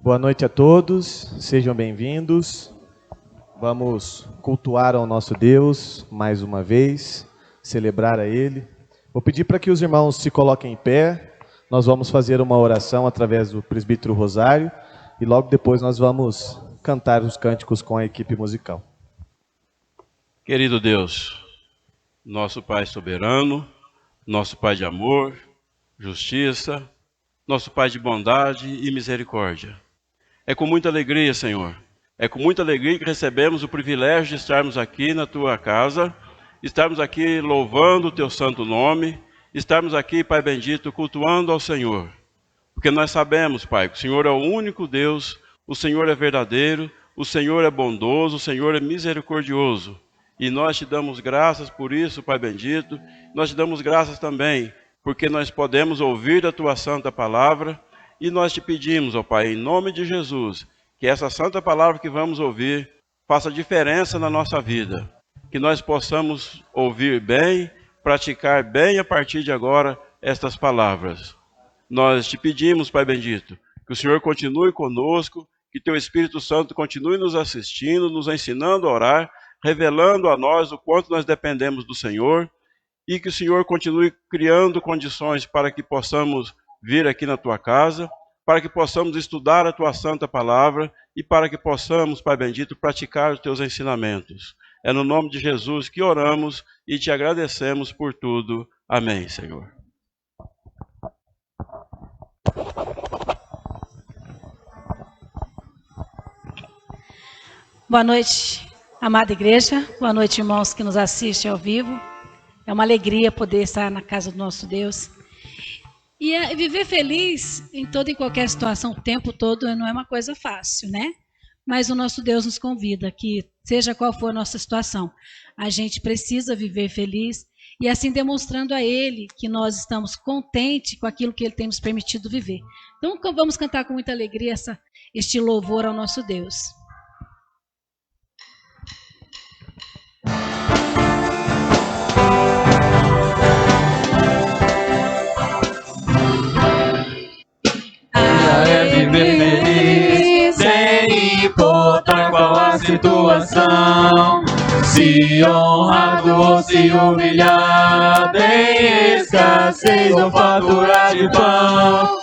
Boa noite a todos, sejam bem-vindos. Vamos cultuar ao nosso Deus mais uma vez, celebrar a Ele. Vou pedir para que os irmãos se coloquem em pé. Nós vamos fazer uma oração através do presbítero Rosário e logo depois nós vamos cantar os cânticos com a equipe musical. Querido Deus, nosso Pai soberano, nosso Pai de amor, justiça, nosso Pai de bondade e misericórdia. É com muita alegria, Senhor, é com muita alegria que recebemos o privilégio de estarmos aqui na Tua casa, estarmos aqui louvando o Teu santo nome, estarmos aqui, Pai bendito, cultuando ao Senhor. Porque nós sabemos, Pai, que o Senhor é o único Deus, o Senhor é verdadeiro, o Senhor é bondoso, o Senhor é misericordioso. E nós te damos graças por isso, Pai bendito. Nós te damos graças também, porque nós podemos ouvir a Tua santa palavra. E nós te pedimos, ó Pai, em nome de Jesus, que essa santa palavra que vamos ouvir faça diferença na nossa vida. Que nós possamos ouvir bem, praticar bem a partir de agora estas palavras. Nós te pedimos, Pai bendito, que o Senhor continue conosco, que Teu Espírito Santo continue nos assistindo, nos ensinando a orar, revelando a nós o quanto nós dependemos do Senhor, e que o Senhor continue criando condições para que possamos vir aqui na Tua casa, para que possamos estudar a Tua santa palavra e para que possamos, Pai bendito, praticar os Teus ensinamentos. É no nome de Jesus que oramos e te agradecemos por tudo. Amém, Senhor. Boa noite, amada igreja. Boa noite, irmãos que nos assistem ao vivo. É uma alegria poder estar na casa do nosso Deus. E viver feliz em toda e qualquer situação, o tempo todo, não é uma coisa fácil, né? Mas o nosso Deus nos convida que, seja qual for a nossa situação, a gente precisa viver feliz e assim demonstrando a Ele que nós estamos contentes com aquilo que Ele tem nos permitido viver. Então vamos cantar com muita alegria este louvor ao nosso Deus. É viver feliz, sem importar qual a situação. Se honrado ou se humilhado, em escassez ou fartura de pão.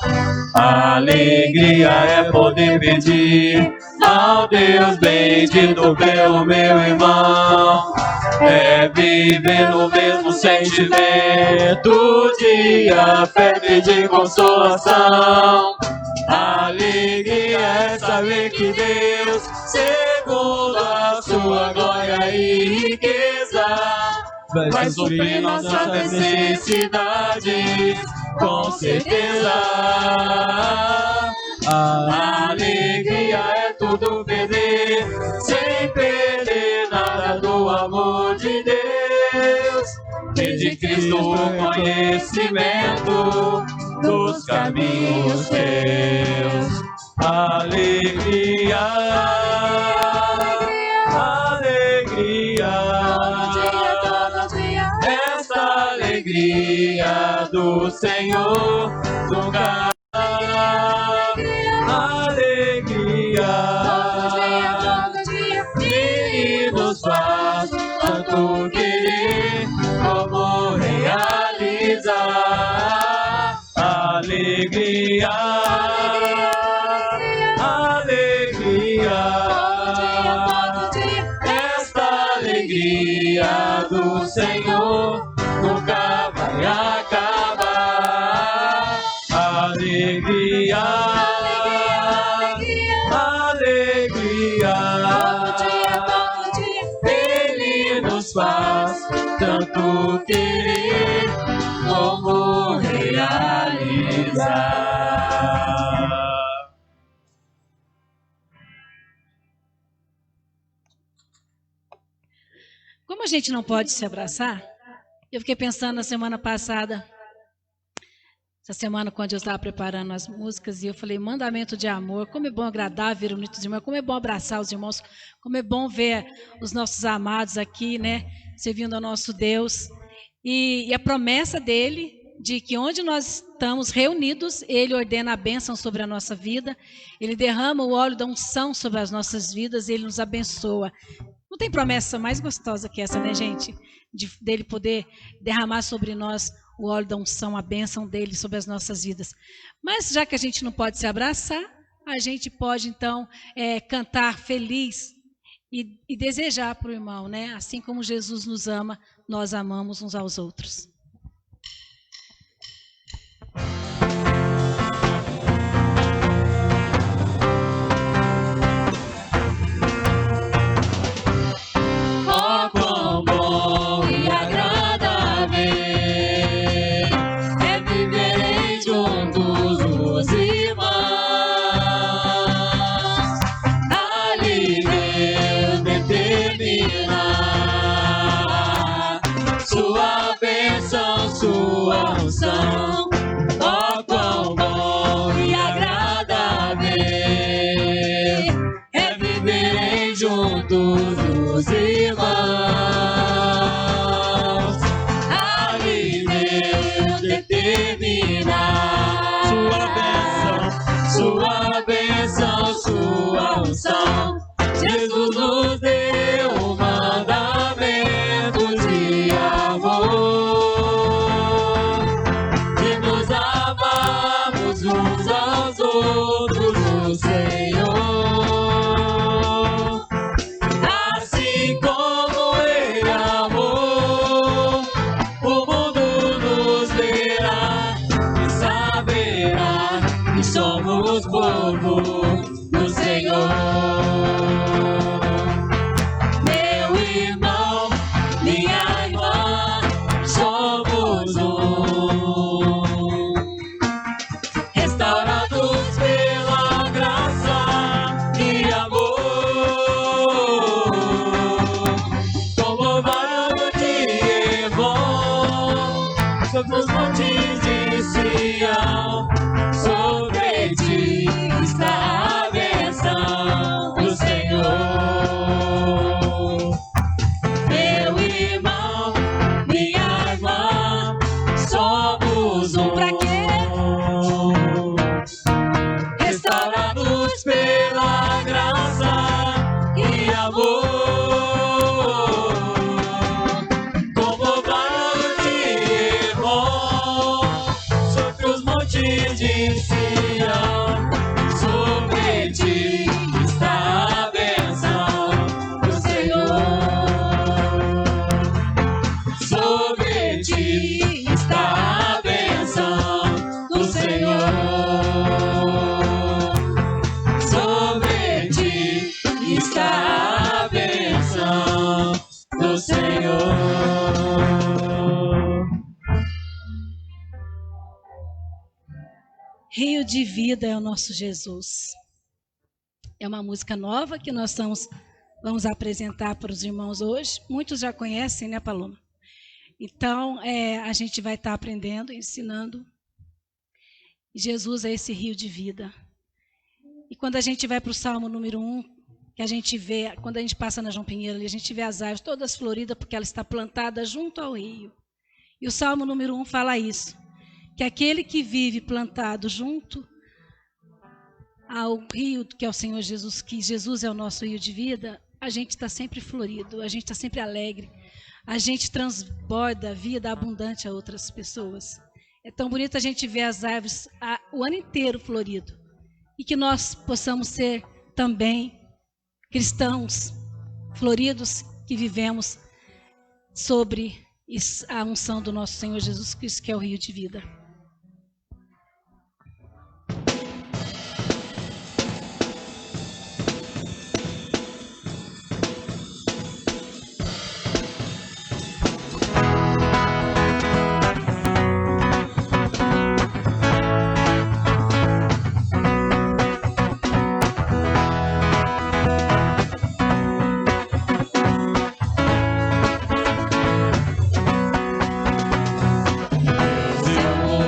A alegria é poder pedir ao Deus bendito pelo meu irmão. É viver no mesmo sentimento de afeto e de consolação. A alegria é saber que Deus, segundo a sua glória e riqueza, vai suprir nossas necessidades, com certeza. A alegria é tudo perder, sem perder nada do amor de Deus. E de Cristo o conhecimento dos caminhos teus. Alegria, alegria, esta alegria do Senhor nunca. Alegria, que nos faz tanto querer como realizar. Alegria, alegria, esta alegria do Senhor nunca vai acabar. Alegria, alegria, Ele nos faz tanto querer como realizar. Como a gente não pode se abraçar, eu fiquei pensando na semana passada, essa semana quando eu estava preparando as músicas, e eu falei, mandamento de amor, como é bom agradar, ver unidos irmãos, como é bom abraçar os irmãos, como é bom ver os nossos amados aqui, né, servindo ao nosso Deus. E a promessa dele de que onde nós estamos reunidos, Ele ordena a bênção sobre a nossa vida, Ele derrama o óleo da unção sobre as nossas vidas, Ele nos abençoa. Não tem promessa mais gostosa que essa, né, gente? Dele poder derramar sobre nós o óleo da unção, a bênção dele sobre as nossas vidas. Mas já que a gente não pode se abraçar, a gente pode então cantar feliz e desejar para o irmão, né? Assim como Jesus nos ama, nós amamos uns aos outros. Oh, quão bom e agradável é viver juntos os irmãos. Ali Deus determina sua bênção, sua unção. Jesus nos deu mandamentos de amor. Uns aos outros no Senhor, assim como Ele amou, o mundo nos verá e saberá que somos povo do Senhor. Meu irmão, minha irmã, somos restaurados pela graça e amor, como vale de Hebron, sobre os montes de Sião, sobre ti está a bênção do Senhor. Meu irmão, minha irmã, somos Pra quê? Restaurados pela graça e amor, como vale de Hebron, sobre os montes de Sião, sobre ti está a bênção do Senhor. Sobre ti está a bênção do Senhor. Sobre ti está a bênção do Senhor. Rio de vida é o nosso Jesus. É uma música nova que nós vamos apresentar para os irmãos hoje. Muitos já conhecem, né, Paloma? Então, a gente vai estar aprendendo, ensinando. Jesus é esse rio de vida. E quando a gente vai para o Salmo número 1, que a gente vê, quando a gente passa na João Pinheiro, a gente vê as árvores todas floridas porque ela está plantada junto ao rio. E o Salmo número 1 fala isso, que aquele que vive plantado junto ao rio, que é o Senhor Jesus, que Jesus é o nosso rio de vida, a gente está sempre florido, a gente está sempre alegre, a gente transborda a vida abundante a outras pessoas. É tão bonito a gente ver as árvores o ano inteiro florido. E que nós possamos ser também cristãos floridos que vivemos sobre a unção do nosso Senhor Jesus Cristo, que é o rio de vida. Seu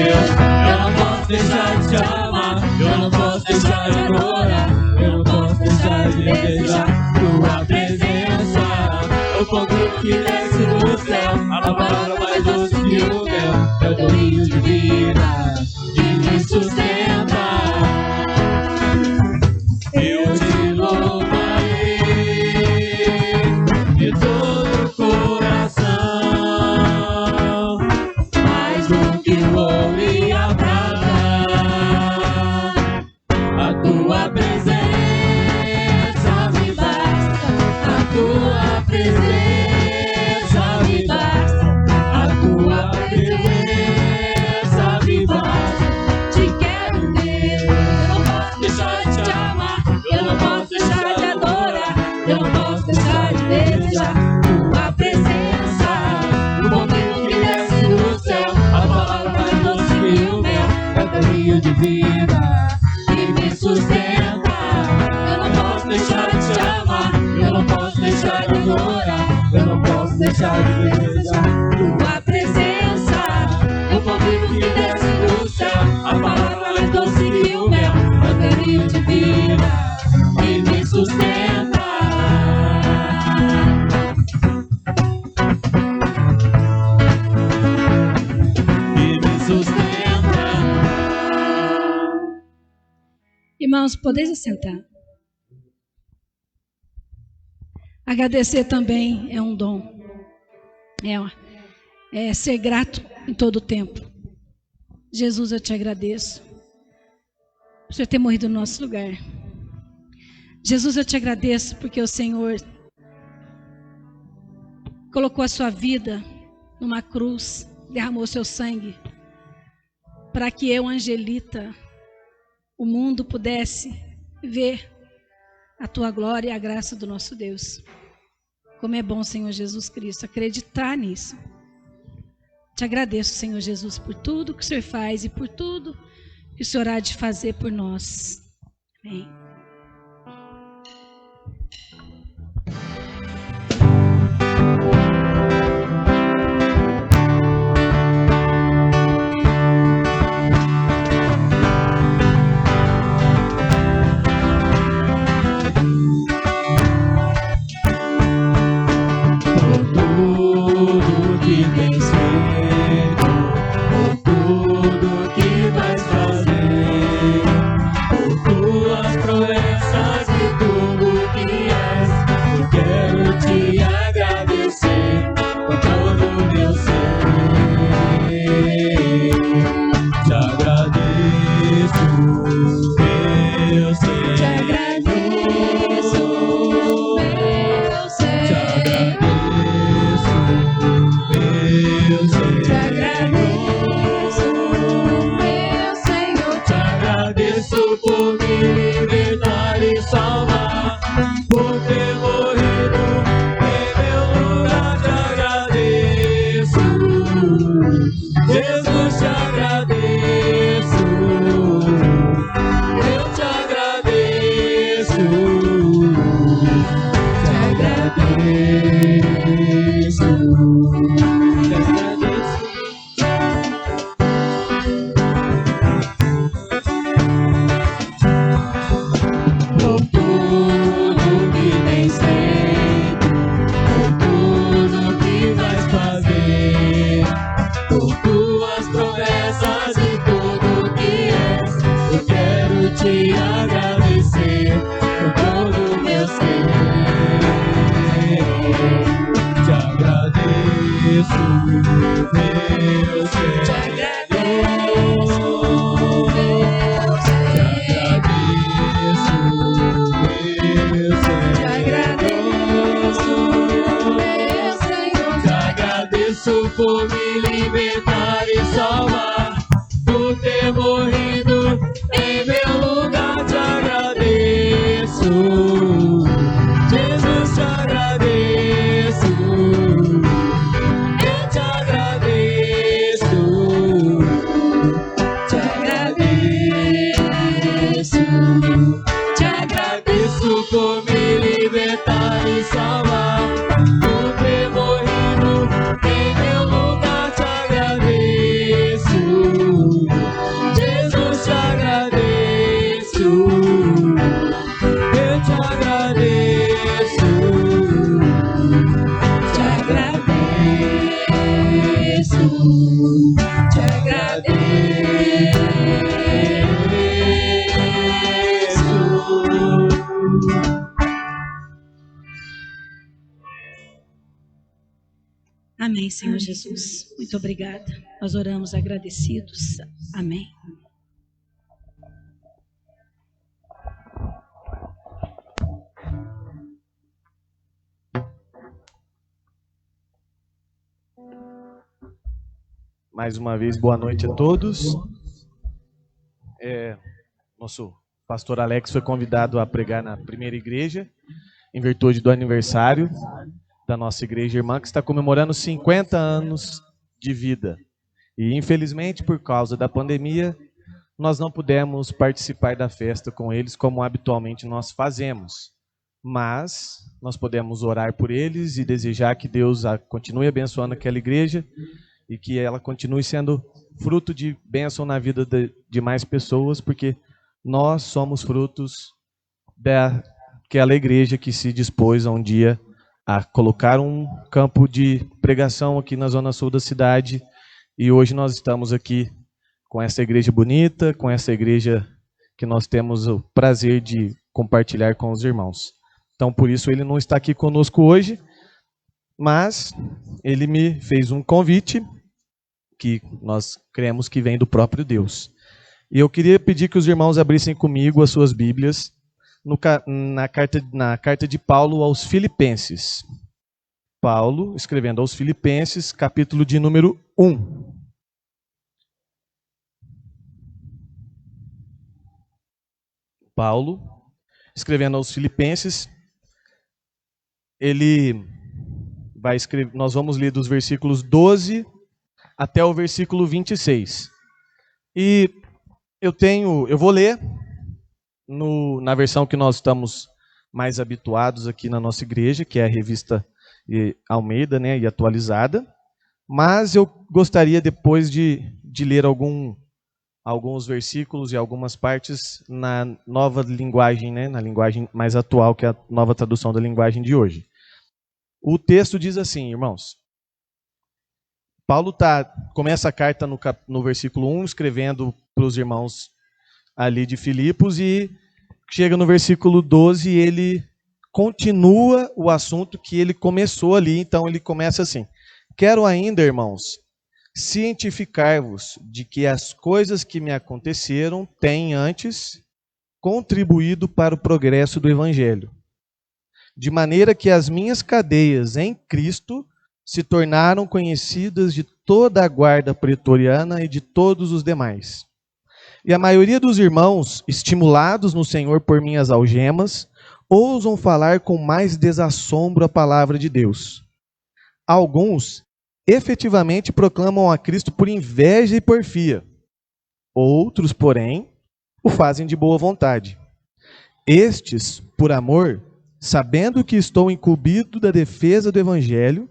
Deus. Eu não posso deixar de te amar, eu não posso deixar de adorar, eu não posso deixar de desejar tua presença. O pão que desce do céu, a palavra mais doce que o mel, é o teu rio de vida que me sustenta. Eu te louvarei de todo o coração, mais do que o ouro e a prata. A tua presença me basta, a tua presença me basta, a tua presença me basta. Te quero, Deus, eu não posso deixar de te amar, eu não posso deixar de adorar, eu não posso deixar de desejar tua presença. O bom tempo que desce do céu, a palavra mais doce que o mel, é o teu rio de vida que me sustenta. Eu não posso deixar de te amar, eu não posso deixar de adorar, eu não posso deixar de desejar tua presença. O bom tempo que desce do céu, a palavra mais doce que o mel, é o teu rio de vida que me sustenta. Que me sustenta. Irmãos, podeis assentar. Agradecer também é um dom. É ser grato em todo o tempo. Jesus, eu te agradeço por Senhor ter morrido no nosso lugar. Jesus, eu te agradeço porque o Senhor colocou a sua vida numa cruz, derramou seu sangue, para que eu, Angelita, o mundo pudesse ver a tua glória e a graça do nosso Deus. Como é bom, Senhor Jesus Cristo, acreditar nisso. Te agradeço, Senhor Jesus, por tudo que o Senhor faz e por tudo que o Senhor há de fazer por nós. Amém. Por me libertar e salvar, por ter morrido em meu lugar. Te agradeço, Jesus, te agradeço, eu te agradeço, te agradeço, te agradeço por me libertar e salvar, por ter morrido em meu lugar. Te agradeço, Amém, Senhor Jesus. Muito obrigada. Nós oramos agradecidos. Amém. Mais uma vez, boa noite a todos. Nosso pastor Alex foi convidado a pregar na primeira igreja, em virtude do aniversário da nossa igreja irmã, que está comemorando 50 anos de vida. E, infelizmente, por causa da pandemia, nós não pudemos participar da festa com eles como habitualmente nós fazemos. Mas nós podemos orar por eles e desejar que Deus continue abençoando aquela igreja e que ela continue sendo fruto de bênção na vida de mais pessoas, porque nós somos frutos daquela igreja que se dispôs a um dia a colocar um campo de pregação aqui na zona sul da cidade, e hoje nós estamos aqui com essa igreja bonita, com essa igreja que nós temos o prazer de compartilhar com os irmãos. Então, por isso, ele não está aqui conosco hoje, mas ele me fez um convite que nós cremos que vem do próprio Deus. E eu queria pedir que os irmãos abrissem comigo as suas Bíblias na carta de Paulo aos Filipenses. Paulo, escrevendo aos Filipenses, capítulo de número 1. Paulo, escrevendo aos Filipenses, ele vai escrever, nós vamos ler dos versículos 12 até o versículo 26. E eu vou ler na versão que nós estamos mais habituados aqui na nossa igreja, que é a revista Almeida, né, e atualizada. Mas eu gostaria depois de ler alguns versículos e algumas partes na nova linguagem, né, na linguagem mais atual, que é a nova tradução da linguagem de hoje. O texto diz assim, irmãos. Paulo começa a carta no versículo 1, escrevendo para os irmãos ali de Filipos, e chega no versículo 12 e ele continua o assunto que ele começou ali. Então ele começa assim: quero ainda, irmãos, cientificar-vos de que as coisas que me aconteceram têm antes contribuído para o progresso do Evangelho, de maneira que as minhas cadeias em Cristo se tornaram conhecidas de toda a guarda pretoriana e de todos os demais. E a maioria dos irmãos, estimulados no Senhor por minhas algemas, ousam falar com mais desassombro a palavra de Deus. Alguns efetivamente proclamam a Cristo por inveja e porfia. Outros, porém, o fazem de boa vontade. Estes, por amor, sabendo que estou incumbido da defesa do Evangelho,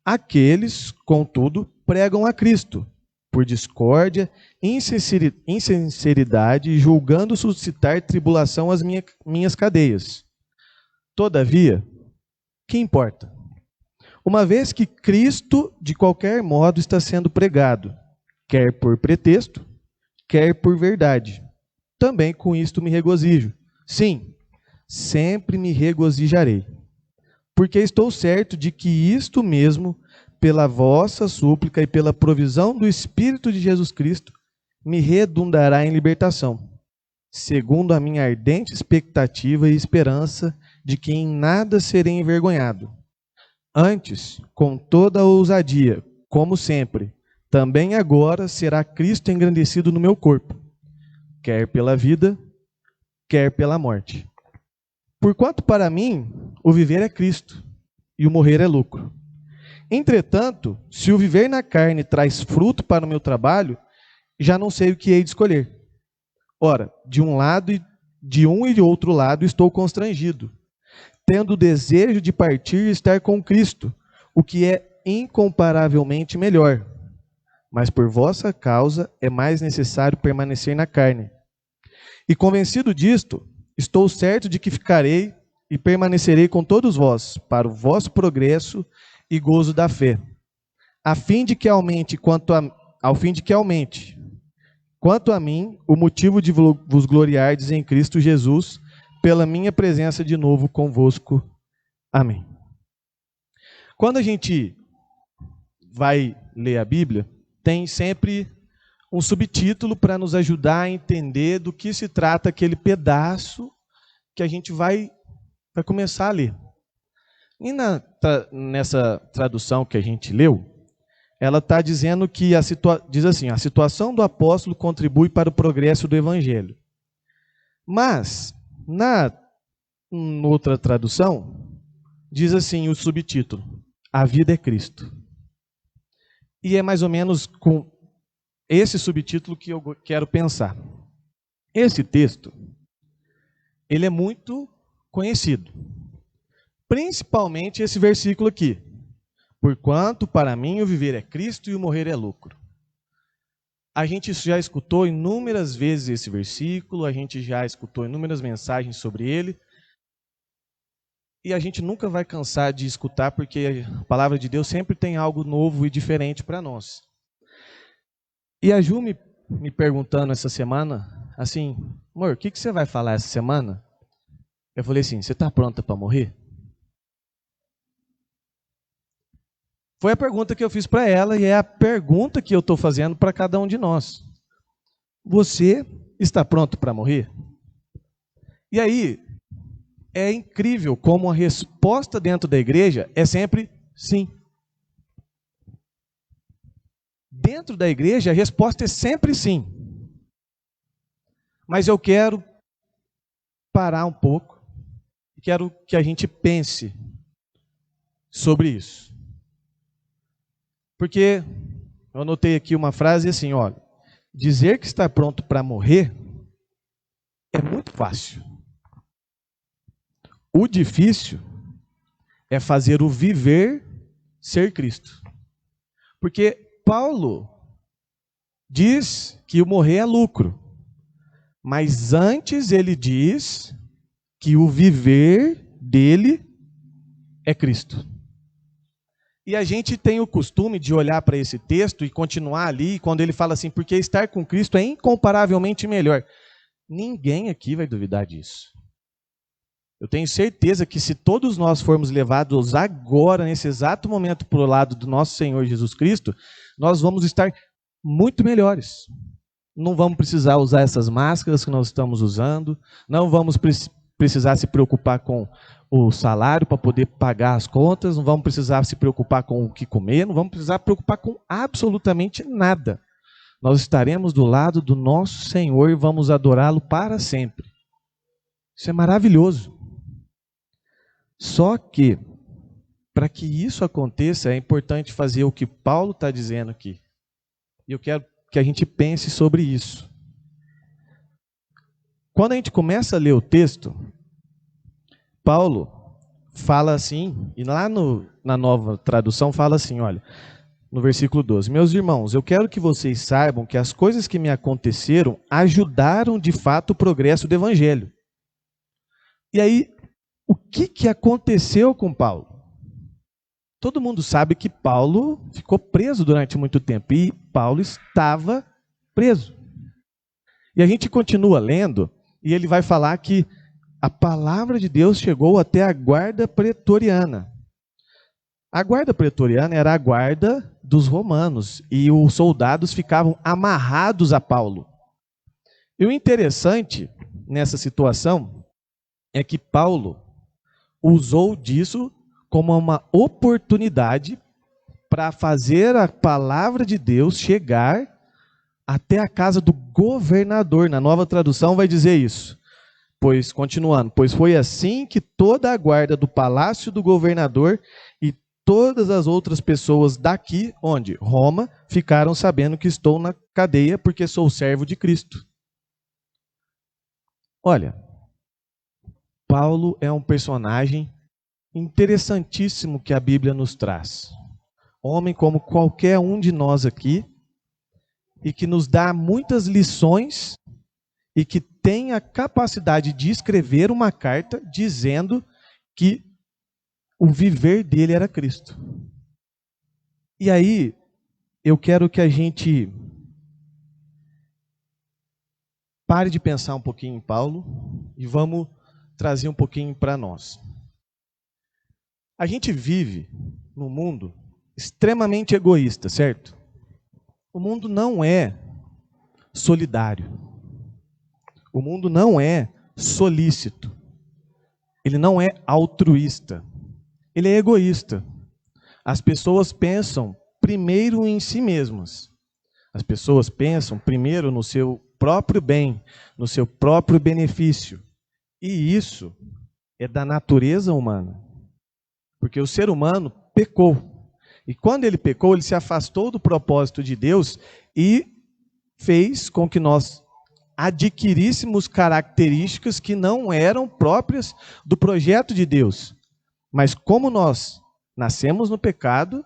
aqueles, contudo, pregam a Cristo, por discórdia, insinceridade, julgando suscitar tribulação às minhas cadeias. Todavia, que importa? Uma vez que Cristo, de qualquer modo, está sendo pregado, quer por pretexto, quer por verdade. Também com isto me regozijo. Sim, sempre me regozijarei. Porque estou certo de que isto mesmo, pela vossa súplica e pela provisão do Espírito de Jesus Cristo, me redundará em libertação, segundo a minha ardente expectativa e esperança de que em nada serei envergonhado. Antes, com toda a ousadia, como sempre, também agora será Cristo engrandecido no meu corpo, quer pela vida, quer pela morte. Porquanto para mim o viver é Cristo e o morrer é lucro. Entretanto, se o viver na carne traz fruto para o meu trabalho, já não sei o que hei de escolher. Ora, de um e de outro lado estou constrangido, tendo o desejo de partir e estar com Cristo, o que é incomparavelmente melhor. Mas por vossa causa é mais necessário permanecer na carne. E convencido disto, estou certo de que ficarei e permanecerei com todos vós, para o vosso progresso e gozo da fé, a fim de que aumente quanto a mim o motivo de vos gloriardes em Cristo Jesus, pela minha presença de novo convosco. Amém. Quando a gente vai ler a Bíblia, tem sempre um subtítulo para nos ajudar a entender do que se trata aquele pedaço que a gente vai começar a ler. E nessa tradução que a gente leu, ela está dizendo que diz assim: a situação do apóstolo contribui para o progresso do evangelho. Mas, na outra tradução, diz assim o subtítulo: a vida é Cristo. E é mais ou menos com esse subtítulo que eu quero pensar. Esse texto, ele é muito conhecido. Principalmente esse versículo aqui: porquanto para mim o viver é Cristo e o morrer é lucro. A gente já escutou inúmeras vezes esse versículo, a gente já escutou inúmeras mensagens sobre ele, e a gente nunca vai cansar de escutar, porque a palavra de Deus sempre tem algo novo e diferente para nós. E a Ju me perguntando essa semana, assim: amor, o que você vai falar essa semana? Eu falei assim: você está pronta para morrer? Foi a pergunta que eu fiz para ela e é a pergunta que eu estou fazendo para cada um de nós. Você está pronto para morrer? E aí, é incrível como a resposta dentro da igreja é sempre sim. Dentro da igreja, a resposta é sempre sim. Mas eu quero parar um pouco e quero que a gente pense sobre isso. Porque eu anotei aqui uma frase assim, olha: dizer que está pronto para morrer é muito fácil. O difícil é fazer o viver ser Cristo. Porque Paulo diz que o morrer é lucro, mas antes ele diz que o viver dele é Cristo. E a gente tem o costume de olhar para esse texto e continuar ali, quando ele fala assim: porque estar com Cristo é incomparavelmente melhor. Ninguém aqui vai duvidar disso. Eu tenho certeza que se todos nós formos levados agora, nesse exato momento, para o lado do nosso Senhor Jesus Cristo, nós vamos estar muito melhores. Não vamos precisar usar essas máscaras que nós estamos usando, não vamos precisar se preocupar com o salário para poder pagar as contas, não vamos precisar se preocupar com o que comer, não vamos precisar se preocupar com absolutamente nada. Nós estaremos do lado do nosso Senhor e vamos adorá-lo para sempre. Isso é maravilhoso. Só que, para que isso aconteça, é importante fazer o que Paulo está dizendo aqui. E eu quero que a gente pense sobre isso. Quando a gente começa a ler o texto, Paulo fala assim, e lá na nova tradução fala assim, olha, no versículo 12: meus irmãos, eu quero que vocês saibam que as coisas que me aconteceram ajudaram de fato o progresso do evangelho. E aí, o que aconteceu com Paulo? Todo mundo sabe que Paulo ficou preso durante muito tempo, e Paulo estava preso. E a gente continua lendo, e ele vai falar que a palavra de Deus chegou até a guarda pretoriana. A guarda pretoriana era a guarda dos romanos, e os soldados ficavam amarrados a Paulo. E o interessante nessa situação é que Paulo usou disso como uma oportunidade para fazer a palavra de Deus chegar até a casa do governador. Na nova tradução vai dizer isso. Pois, continuando, pois foi assim que toda a guarda do palácio do governador e todas as outras pessoas daqui, onde? Roma, ficaram sabendo que estou na cadeia porque sou servo de Cristo. Olha, Paulo é um personagem interessantíssimo que a Bíblia nos traz. Homem como qualquer um de nós aqui, e que nos dá muitas lições, e que tem a capacidade de escrever uma carta dizendo que o viver dele era Cristo. E aí, eu quero que a gente pare de pensar um pouquinho em Paulo e vamos trazer um pouquinho para nós. A gente vive num mundo extremamente egoísta, certo? O mundo não é solidário. O mundo não é solícito. Ele não é altruísta. Ele é egoísta. As pessoas pensam primeiro em si mesmas. As pessoas pensam primeiro no seu próprio bem, no seu próprio benefício. E isso é da natureza humana. Porque o ser humano pecou. E quando ele pecou, ele se afastou do propósito de Deus e fez com que nós adquiríssemos características que não eram próprias do projeto de Deus. Mas como nós nascemos no pecado,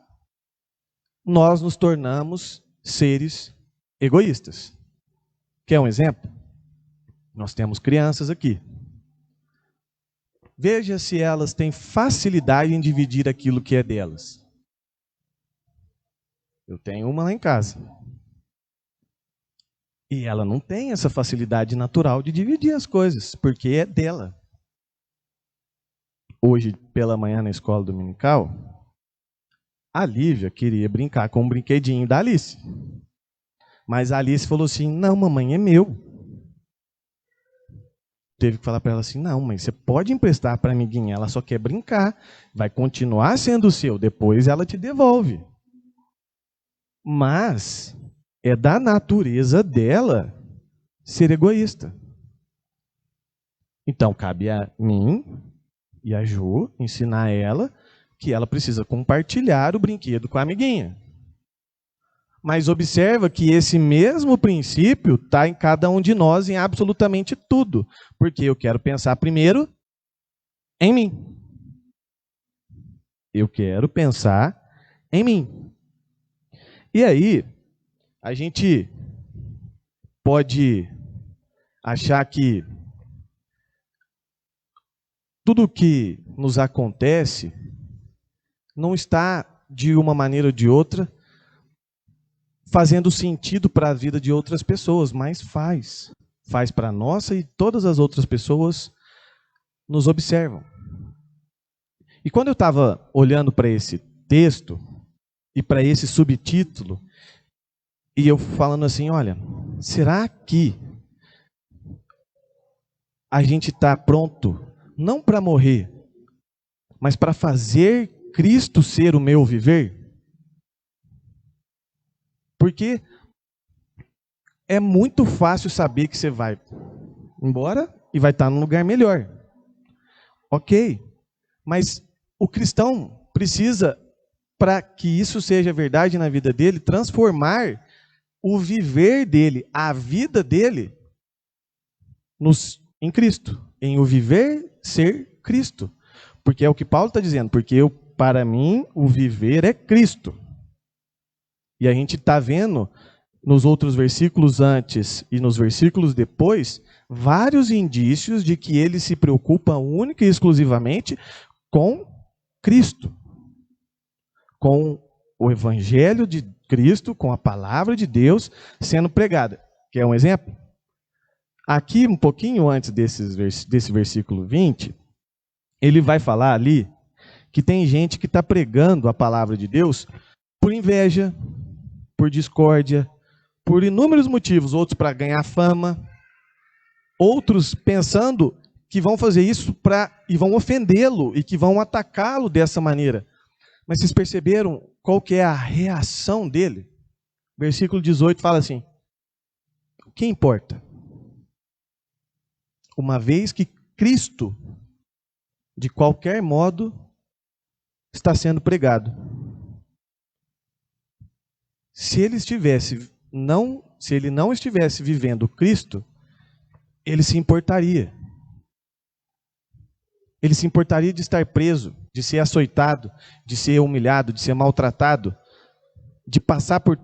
nós nos tornamos seres egoístas. Quer um exemplo? Nós temos crianças aqui. Veja se elas têm facilidade em dividir aquilo que é delas. Eu tenho uma lá em casa. E ela não tem essa facilidade natural de dividir as coisas, porque é dela. Hoje, pela manhã, na escola dominical, a Lívia queria brincar com um brinquedinho da Alice. Mas a Alice falou assim, não, mamãe, é meu. Teve que falar para ela assim, não, mãe, você pode emprestar para a amiguinha, ela só quer brincar, vai continuar sendo seu, depois ela te devolve. Mas é da natureza dela ser egoísta. Então, cabe a mim e a Ju ensinar ela que ela precisa compartilhar o brinquedo com a amiguinha. Mas observa que esse mesmo princípio está em cada um de nós, em absolutamente tudo. Porque eu quero pensar primeiro em mim. Eu quero pensar em mim. E aí, a gente pode achar que tudo o que nos acontece não está, de uma maneira ou de outra, fazendo sentido para a vida de outras pessoas, mas faz. Faz para a nossa e todas as outras pessoas nos observam. E quando eu estava olhando para esse texto e para esse subtítulo, e eu falando assim, olha, será que a gente está pronto, não para morrer, mas para fazer Cristo ser o meu viver? Porque é muito fácil saber que você vai embora e vai estar num lugar melhor. Ok, mas o cristão precisa, para que isso seja verdade na vida dele, transformar o viver dele, a vida dele, em Cristo. Em o viver ser Cristo. Porque é o que Paulo está dizendo. Porque para mim, o viver é Cristo. E a gente está vendo, nos outros versículos antes e nos versículos depois, vários indícios de que ele se preocupa única e exclusivamente com Cristo. Com o Evangelho de Cristo, com a palavra de Deus sendo pregada. Quer um exemplo? Aqui, um pouquinho antes desse versículo 20, ele vai falar ali que tem gente que está pregando a palavra de Deus por inveja, por discórdia, por inúmeros motivos. Outros para ganhar fama, outros pensando que vão fazer isso e vão ofendê-lo e que vão atacá-lo dessa maneira. Mas vocês perceberam qual que é a reação dele? Versículo 18 fala assim, o que importa? Uma vez que Cristo, de qualquer modo, está sendo pregado. Se ele não estivesse vivendo Cristo, ele se importaria. Ele se importaria de estar preso, de ser açoitado, de ser humilhado, de ser maltratado, de passar por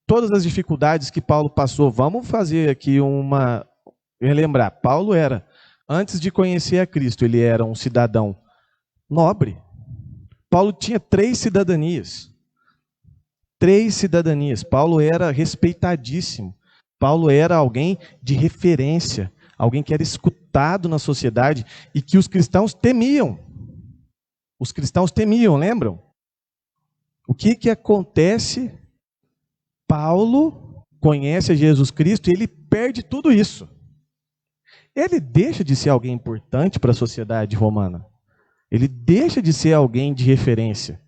todas as dificuldades que Paulo passou. Vamos fazer aqui relembrar. Paulo antes de conhecer a Cristo, ele era um cidadão nobre. Paulo tinha 3 cidadanias. 3 cidadanias. Paulo era respeitadíssimo. Paulo era alguém de referência, alguém que era escutado na sociedade e que os cristãos temiam. Os cristãos temiam, lembram? O que que acontece? Paulo conhece a Jesus Cristo e ele perde tudo isso. Ele deixa de ser alguém importante para a sociedade romana. Ele deixa de ser alguém de referência.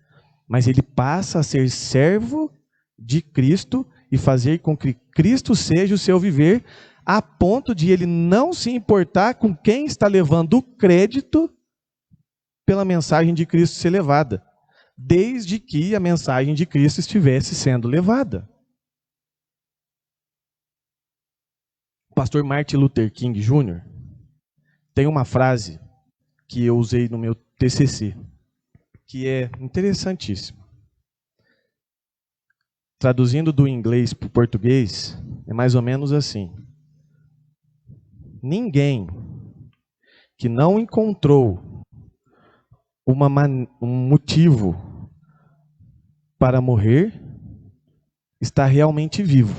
Mas ele passa a ser servo de Cristo e fazer com que Cristo seja o seu viver, a ponto de ele não se importar com quem está levando o crédito pela mensagem de Cristo ser levada, desde que a mensagem de Cristo estivesse sendo levada. O pastor Martin Luther King Jr. tem uma frase que eu usei no meu TCC, que é interessantíssima. Traduzindo do inglês para o português, é mais ou menos assim: ninguém que não encontrou um motivo para morrer está realmente vivo.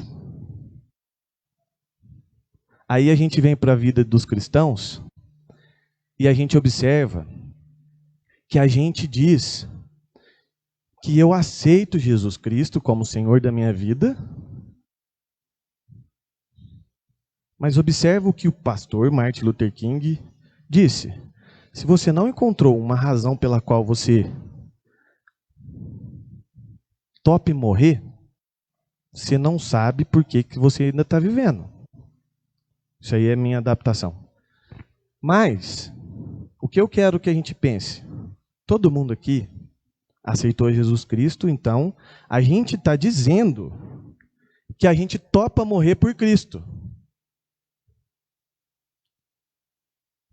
Aí a gente vem para a vida dos cristãos e a gente observa que a gente diz que eu aceito Jesus Cristo como Senhor da minha vida, mas observa o que o pastor Martin Luther King disse: se você não encontrou uma razão pela qual você tope morrer, você não sabe por que você ainda está vivendo. Isso aí é minha adaptação. Mas o que eu quero que a gente pense: todo mundo aqui aceitou Jesus Cristo, então a gente está dizendo que a gente topa morrer por Cristo.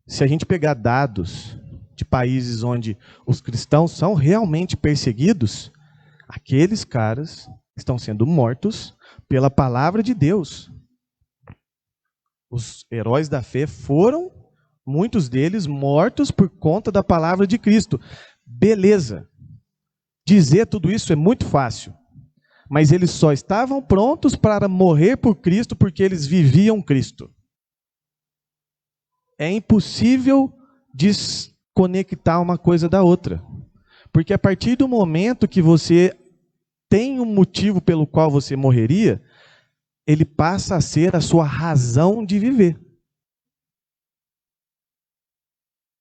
Se a gente pegar dados de países onde os cristãos são realmente perseguidos, aqueles caras estão sendo mortos pela palavra de Deus. Os heróis da fé foram, muitos deles, mortos por conta da palavra de Cristo. Beleza. Dizer tudo isso é muito fácil. Mas eles só estavam prontos para morrer por Cristo porque eles viviam Cristo. É impossível desconectar uma coisa da outra. Porque a partir do momento que você tem um motivo pelo qual você morreria, ele passa a ser a sua razão de viver.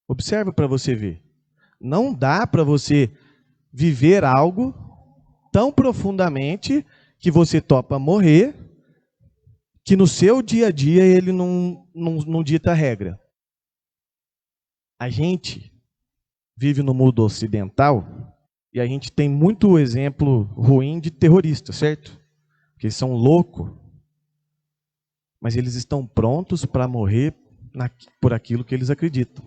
Observa para você ver. Não dá para você viver algo tão profundamente que você topa morrer, que no seu dia a dia ele não dita regra. A gente vive no mundo ocidental e a gente tem muito exemplo ruim de terrorista, certo? Porque eles são loucos, mas eles estão prontos para morrer por aquilo que eles acreditam.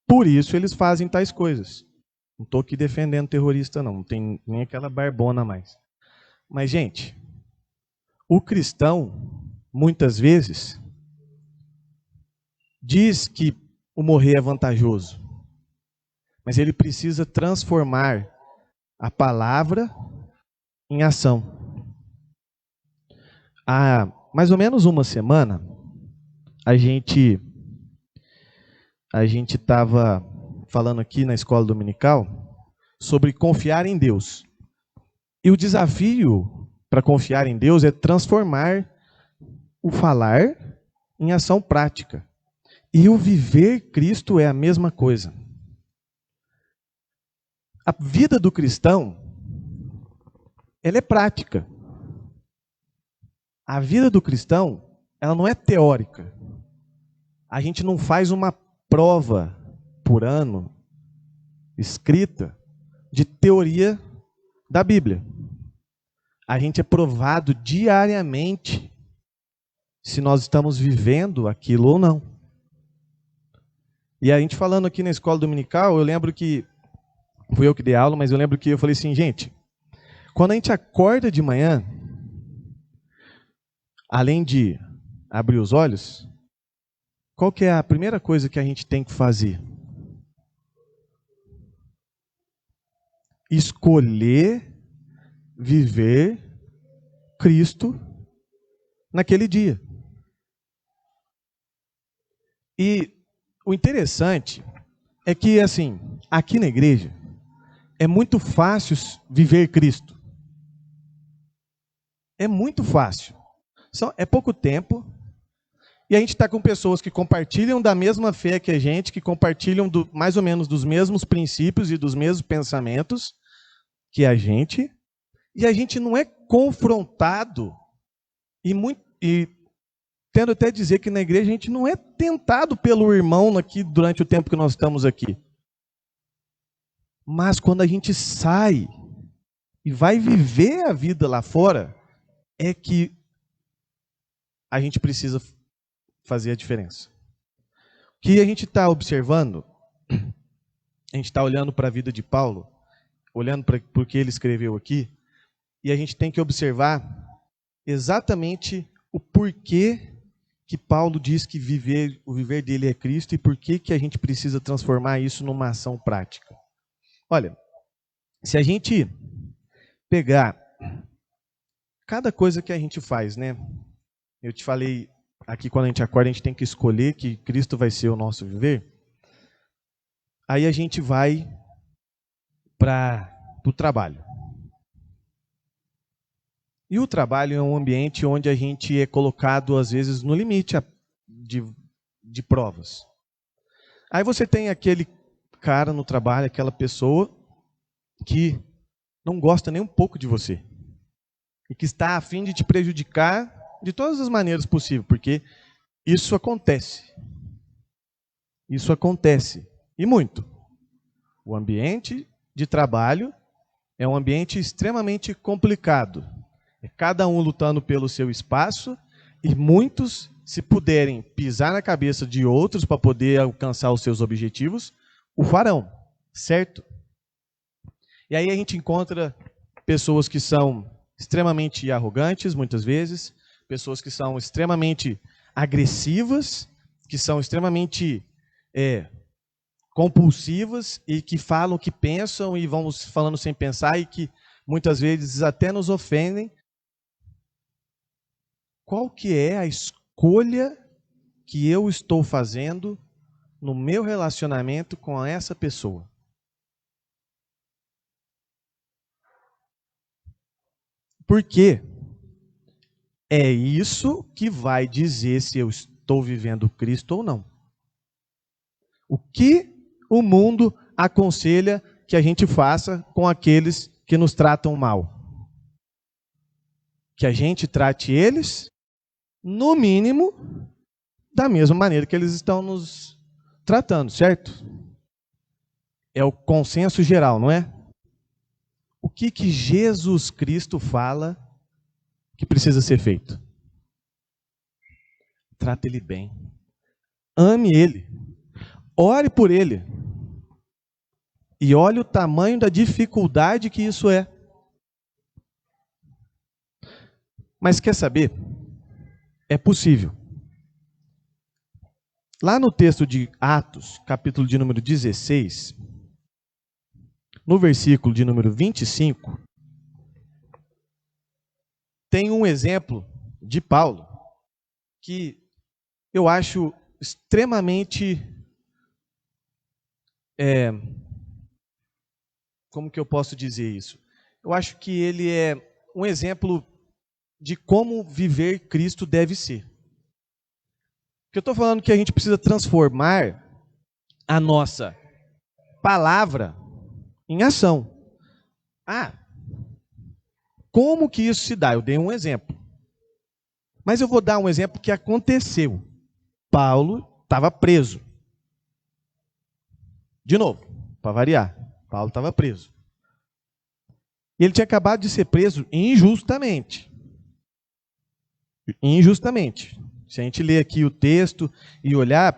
Por isso eles fazem tais coisas. Não estou aqui defendendo terrorista, não tem nem aquela barbona mais. Mas, gente, o cristão, muitas vezes, diz que o morrer é vantajoso, mas ele precisa transformar a palavra em ação. Há mais ou menos uma semana, a gente estava falando aqui na escola dominical sobre confiar em Deus. E o desafio para confiar em Deus é transformar o falar em ação prática. E o viver Cristo é a mesma coisa. A vida do cristão, ela é prática. A vida do cristão, ela não é teórica. A gente não faz uma prova por ano escrita de teoria da Bíblia. A gente é provado diariamente se nós estamos vivendo aquilo ou não. E a gente falando aqui na escola dominical, eu lembro que, fui eu que dei aula, mas eu lembro que eu falei assim, gente, quando a gente acorda de manhã, além de abrir os olhos, qual que é a primeira coisa que a gente tem que fazer? Escolher viver Cristo naquele dia. E o interessante é que, assim, aqui na igreja, é muito fácil viver Cristo. É muito fácil. É pouco tempo. E a gente está com pessoas que compartilham da mesma fé que a gente, que compartilham mais ou menos dos mesmos princípios e dos mesmos pensamentos que a gente. E a gente não é confrontado e tendo até dizer que na igreja a gente não é tentado pelo irmão aqui durante o tempo que nós estamos aqui. Mas quando a gente sai e vai viver a vida lá fora, é que a gente precisa fazer a diferença. O que a gente está observando, a gente está olhando para a vida de Paulo, olhando para o que ele escreveu aqui, e a gente tem que observar exatamente o porquê que Paulo diz que o viver dele é Cristo e por que a gente precisa transformar isso numa ação prática. Olha, se a gente pegar cada coisa que a gente faz, né? Eu te falei aqui, quando a gente acorda, a gente tem que escolher que Cristo vai ser o nosso viver. Aí a gente vai para o trabalho. E o trabalho é um ambiente onde a gente é colocado, às vezes, no limite de provas. Aí você tem aquele cara no trabalho, aquela pessoa que não gosta nem um pouco de você. E que está a fim de te prejudicar de todas as maneiras possíveis, porque isso acontece. Isso acontece. E muito. O ambiente de trabalho é um ambiente extremamente complicado. É cada um lutando pelo seu espaço e muitos, se puderem pisar na cabeça de outros para poder alcançar os seus objetivos, o farão, certo? E aí a gente encontra pessoas que são extremamente arrogantes, muitas vezes, pessoas que são extremamente agressivas, que são extremamente compulsivas e que falam o que pensam e vão falando sem pensar e que muitas vezes até nos ofendem. Qual que é a escolha que eu estou fazendo no meu relacionamento com essa pessoa? Porque é isso que vai dizer se eu estou vivendo Cristo ou não. O que o mundo aconselha que a gente faça com aqueles que nos tratam mal? Que a gente trate eles, no mínimo, da mesma maneira que eles estão nos tratando, certo? É o consenso geral, não é? O que Jesus Cristo fala que precisa ser feito? Trate ele bem. Ame ele. Ore por ele. E olhe o tamanho da dificuldade que isso é. Mas quer saber? É possível. Lá no texto de Atos, capítulo de número 16, no versículo de número 25, tem um exemplo de Paulo que eu acho extremamente, como que eu posso dizer isso? Eu acho que ele é um exemplo de como viver Cristo deve ser. Porque eu estou falando que a gente precisa transformar a nossa palavra em ação. Como que isso se dá? Eu dei um exemplo. Mas eu vou dar um exemplo que aconteceu. Paulo estava preso. De novo, para variar, Paulo estava preso. E ele tinha acabado de ser preso injustamente. Injustamente. Se a gente ler aqui o texto e olhar,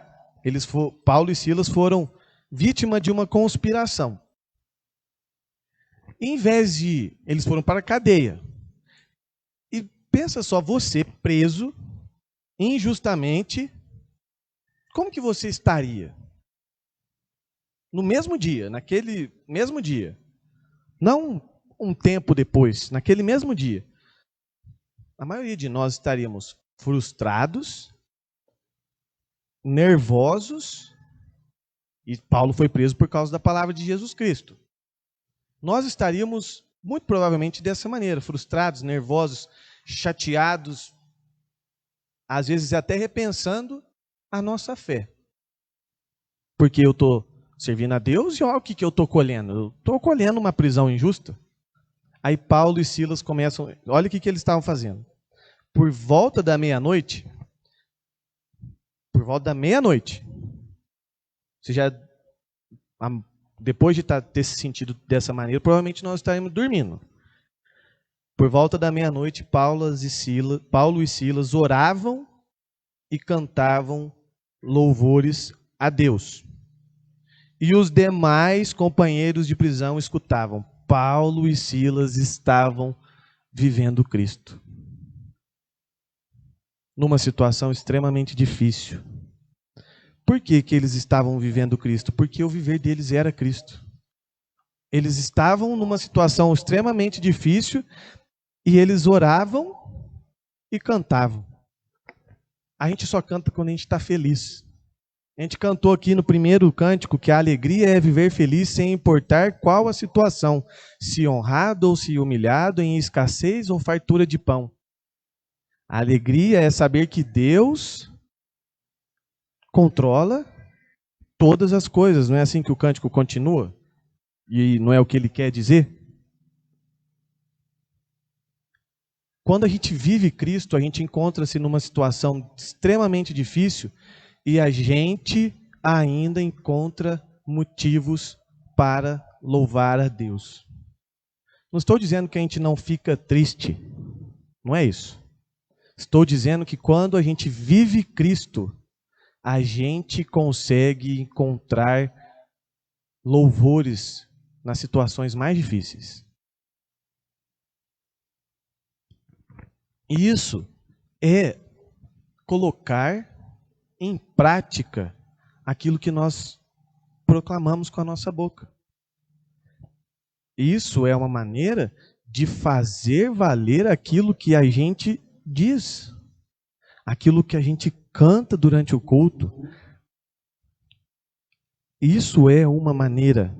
Paulo e Silas foram vítima de uma conspiração. Em vez de... Eles foram para a cadeia. E pensa só, você preso, injustamente, como que você estaria? No mesmo dia, naquele mesmo dia. Não um tempo depois, naquele mesmo dia. A maioria de nós estaríamos frustrados, nervosos, e Paulo foi preso por causa da palavra de Jesus Cristo. nós estaríamos muito provavelmente dessa maneira, frustrados, nervosos, chateados, às vezes até repensando a nossa fé. Porque eu estou servindo a Deus e olha o que eu estou colhendo. Eu estou colhendo uma prisão injusta. Aí Paulo e Silas começam, olha o que eles estavam fazendo. Por volta da meia-noite, você já, depois de ter se sentido dessa maneira, provavelmente nós estaremos dormindo. Por volta da meia-noite, Paulo e Silas oravam e cantavam louvores a Deus. E os demais companheiros de prisão escutavam. Paulo e Silas estavam vivendo Cristo. Numa situação extremamente difícil. Por que eles estavam vivendo Cristo? Porque o viver deles era Cristo. Eles estavam numa situação extremamente difícil e eles oravam e cantavam. A gente só canta quando a gente está feliz. A gente cantou aqui no primeiro cântico que a alegria é viver feliz sem importar qual a situação, se honrado ou se humilhado, em escassez ou fartura de pão. A alegria é saber que Deus controla todas as coisas. Não é assim que o cântico continua? E não é o que ele quer dizer? Quando a gente vive Cristo, a gente encontra-se numa situação extremamente difícil e a gente ainda encontra motivos para louvar a Deus. Não estou dizendo que a gente não fica triste. Não é isso. Estou dizendo que quando a gente vive Cristo, a gente consegue encontrar louvores nas situações mais difíceis. E isso é colocar em prática aquilo que nós proclamamos com a nossa boca. Isso é uma maneira de fazer valer aquilo que a gente diz, aquilo que a gente canta durante o culto. Isso é uma maneira.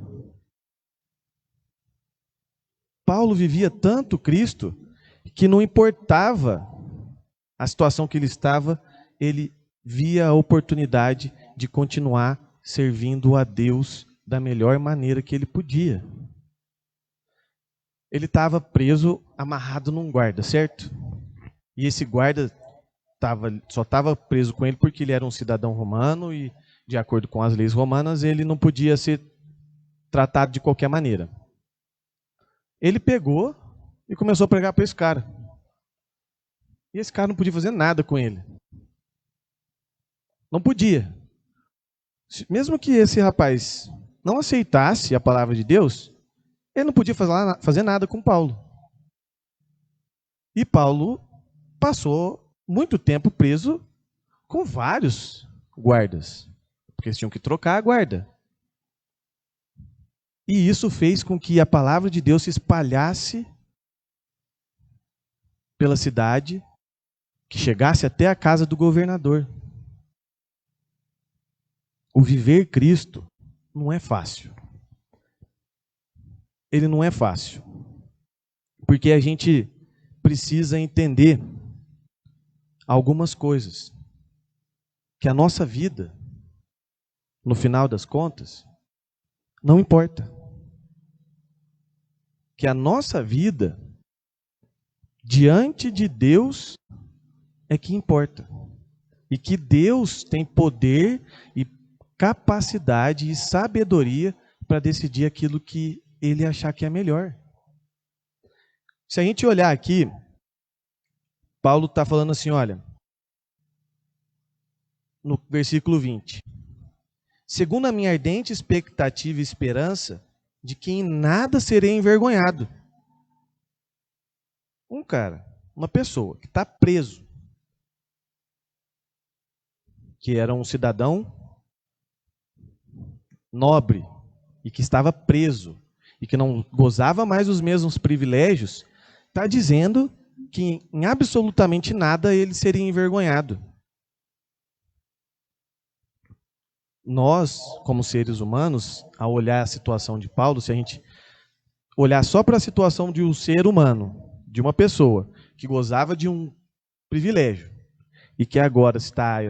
Paulo vivia tanto Cristo que não importava a situação que ele estava, ele via a oportunidade de continuar servindo a Deus da melhor maneira que ele podia. Ele estava preso, amarrado num guarda, certo? E esse guarda só estava preso com ele porque ele era um cidadão romano e, de acordo com as leis romanas, ele não podia ser tratado de qualquer maneira. Ele pegou e começou a pregar para esse cara. E esse cara não podia fazer nada com ele. Não podia. Mesmo que esse rapaz não aceitasse a palavra de Deus, ele não podia fazer nada com Paulo. E Paulo passou muito tempo preso com vários guardas, porque eles tinham que trocar a guarda. E isso fez com que a palavra de Deus se espalhasse pela cidade, que chegasse até a casa do governador. O viver Cristo não é fácil. Ele não é fácil. Porque a gente precisa entender algumas coisas. Que a nossa vida, no final das contas, não importa. Que a nossa vida, diante de Deus, é que importa. E que Deus tem poder e capacidade e sabedoria para decidir aquilo que Ele achar que é melhor. Se a gente olhar aqui, Paulo está falando assim, olha, no versículo 20. Segundo a minha ardente expectativa e esperança, de que em nada serei envergonhado. Uma pessoa que está preso, que era um cidadão nobre e que estava preso e que não gozava mais dos mesmos privilégios, está dizendo que em absolutamente nada ele seria envergonhado. Nós, como seres humanos, ao olhar a situação de Paulo, se a gente olhar só para a situação de um ser humano, de uma pessoa que gozava de um privilégio e que agora está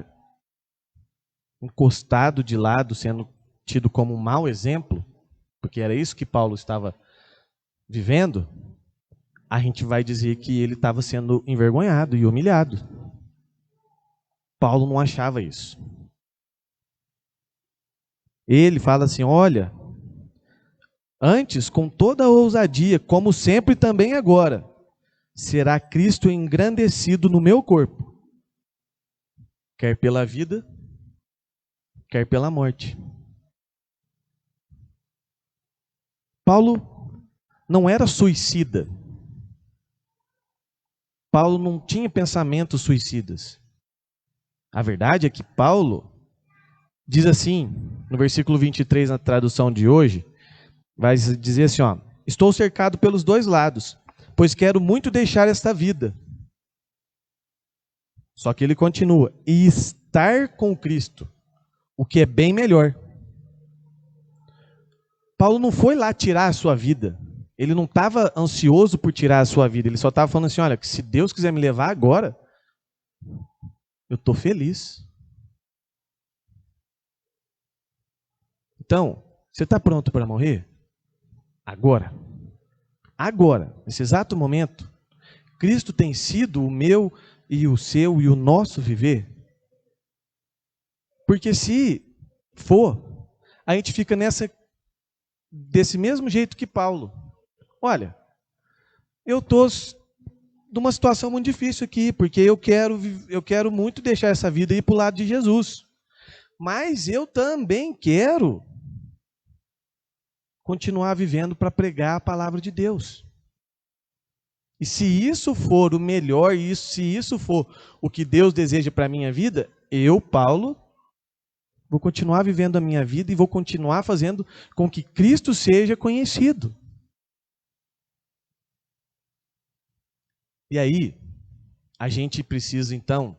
encostado de lado, sendo tido como um mau exemplo, porque era isso que Paulo estava vivendo, a gente vai dizer que ele estava sendo envergonhado e humilhado. Paulo não achava isso. Ele fala assim, olha, antes, com toda a ousadia, como sempre também agora, será Cristo engrandecido no meu corpo, quer pela vida, quer pela morte. Paulo não era suicida. Paulo não tinha pensamentos suicidas. A verdade é que Paulo diz assim, no versículo 23, na tradução de hoje, vai dizer assim, ó, estou cercado pelos dois lados, pois quero muito deixar esta vida. Só que ele continua, e estar com Cristo, o que é bem melhor. Paulo não foi lá tirar a sua vida. Ele não estava ansioso por tirar a sua vida. Ele só estava falando assim, olha, que se Deus quiser me levar agora, eu estou feliz. Então, você está pronto para morrer? Agora. Agora, nesse exato momento, Cristo tem sido o meu e o seu e o nosso viver. Porque se for, a gente fica desse mesmo jeito que Paulo. Olha, eu estou numa situação muito difícil aqui, porque eu quero muito deixar essa vida e ir para o lado de Jesus. Mas eu também quero continuar vivendo para pregar a palavra de Deus. E se isso for o melhor, se isso for o que Deus deseja para a minha vida, eu, Paulo, vou continuar vivendo a minha vida e vou continuar fazendo com que Cristo seja conhecido. E aí, a gente precisa então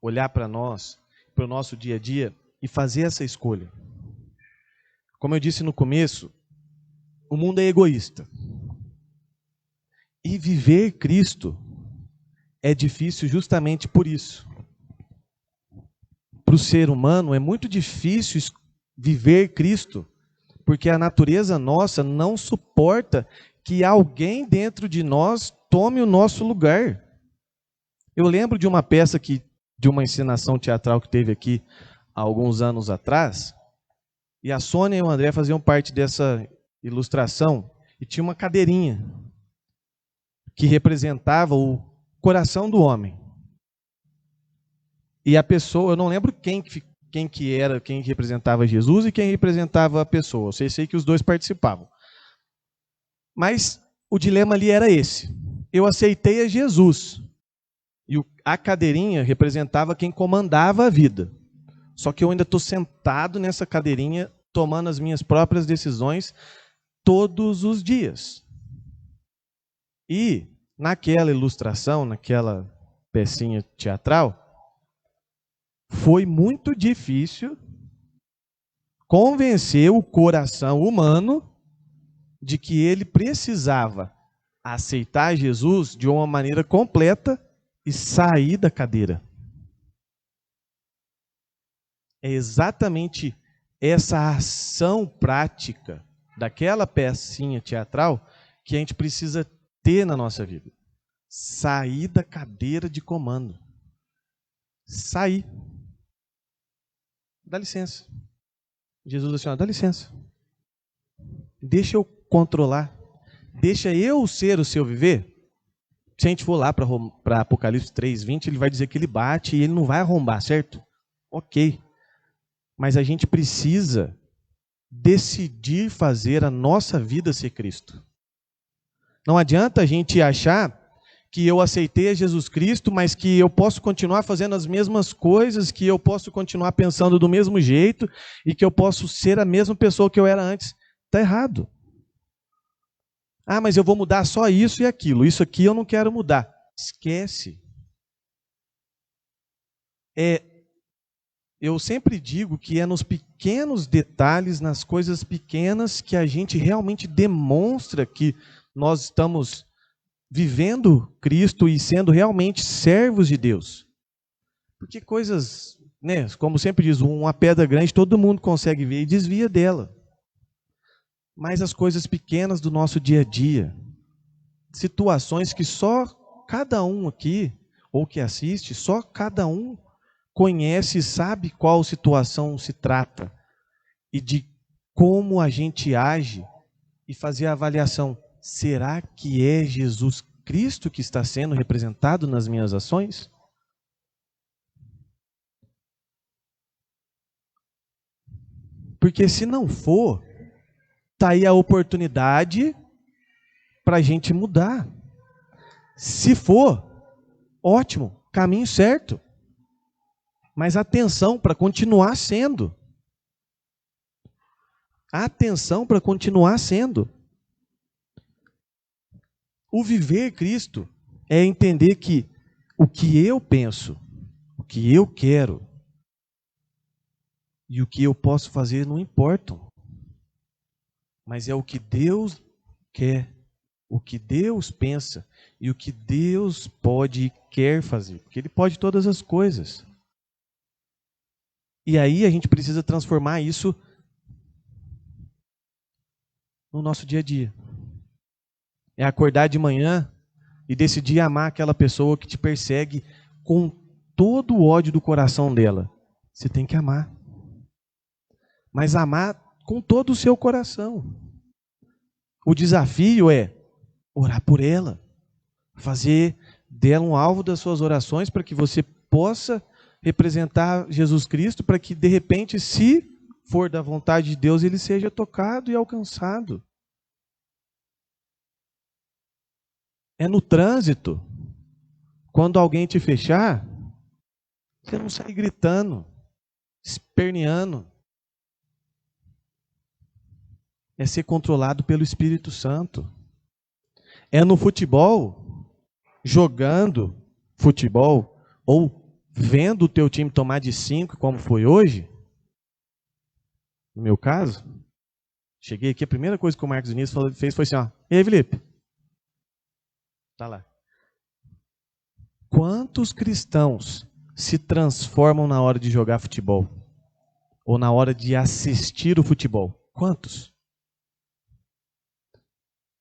olhar para nós, para o nosso dia a dia e fazer essa escolha. Como eu disse no começo, o mundo é egoísta. E viver Cristo é difícil justamente por isso. Para o ser humano é muito difícil viver Cristo, porque a natureza nossa não suporta que alguém dentro de nós tome o nosso lugar. Eu lembro de uma peça de uma encenação teatral que teve aqui há alguns anos atrás, e a Sônia e o André faziam parte dessa ilustração, e tinha uma cadeirinha que representava o coração do homem. E a pessoa, eu não lembro quem representava Jesus e quem representava a pessoa. Eu sei que os dois participavam. Mas o dilema ali era esse. Eu aceitei a Jesus. E a cadeirinha representava quem comandava a vida. Só que eu ainda estou sentado nessa cadeirinha, tomando as minhas próprias decisões todos os dias. E naquela ilustração, naquela pecinha teatral, foi muito difícil convencer o coração humano de que ele precisava aceitar Jesus de uma maneira completa e sair da cadeira. É exatamente essa ação prática daquela pecinha teatral que a gente precisa ter na nossa vida. Sair da cadeira de comando. Sair. Dá licença. Jesus disse, dá licença. Deixa eu controlar. Deixa eu ser o seu viver. Se a gente for lá para Apocalipse 3:20, ele vai dizer que ele bate e ele não vai arrombar, certo? Ok. Mas a gente precisa decidir fazer a nossa vida ser Cristo. Não adianta a gente achar que eu aceitei a Jesus Cristo, mas que eu posso continuar fazendo as mesmas coisas, que eu posso continuar pensando do mesmo jeito e que eu posso ser a mesma pessoa que eu era antes. Está errado. Ah, mas eu vou mudar só isso e aquilo. Isso aqui eu não quero mudar. Esquece. eu sempre digo que é nos pequenos detalhes, nas coisas pequenas, que a gente realmente demonstra que nós estamos vivendo Cristo e sendo realmente servos de Deus. Porque coisas, né, como sempre diz, uma pedra grande todo mundo consegue ver e desvia dela. Mas as coisas pequenas do nosso dia a dia, situações que só cada um aqui, ou que assiste, só cada um conhece e sabe qual situação se trata e de como a gente age e fazer a avaliação. Será que é Jesus Cristo que está sendo representado nas minhas ações? Porque se não for, está aí a oportunidade para a gente mudar. Se for, ótimo, caminho certo. Mas atenção para continuar sendo. Atenção para continuar sendo. O viver Cristo é entender que o que eu penso, o que eu quero e o que eu posso fazer não importam. Mas é o que Deus quer, o que Deus pensa e o que Deus pode e quer fazer. Porque Ele pode todas as coisas. E aí a gente precisa transformar isso no nosso dia a dia. É acordar de manhã e decidir amar aquela pessoa que te persegue com todo o ódio do coração dela. Você tem que amar. Mas amar com todo o seu coração. O desafio é orar por ela. Fazer dela um alvo das suas orações para que você possa representar Jesus Cristo, para que de repente, se for da vontade de Deus, ele seja tocado e alcançado. É no trânsito, quando alguém te fechar, você não sai gritando, esperneando. É ser controlado pelo Espírito Santo. É no futebol, jogando futebol, ou vendo o teu time tomar de 5, como foi hoje. No meu caso, cheguei aqui, a primeira coisa que o Marcos Vinícius fez foi assim, ó, e aí, Felipe? Tá lá. Quantos cristãos se transformam na hora de jogar futebol? Ou na hora de assistir o futebol? Quantos?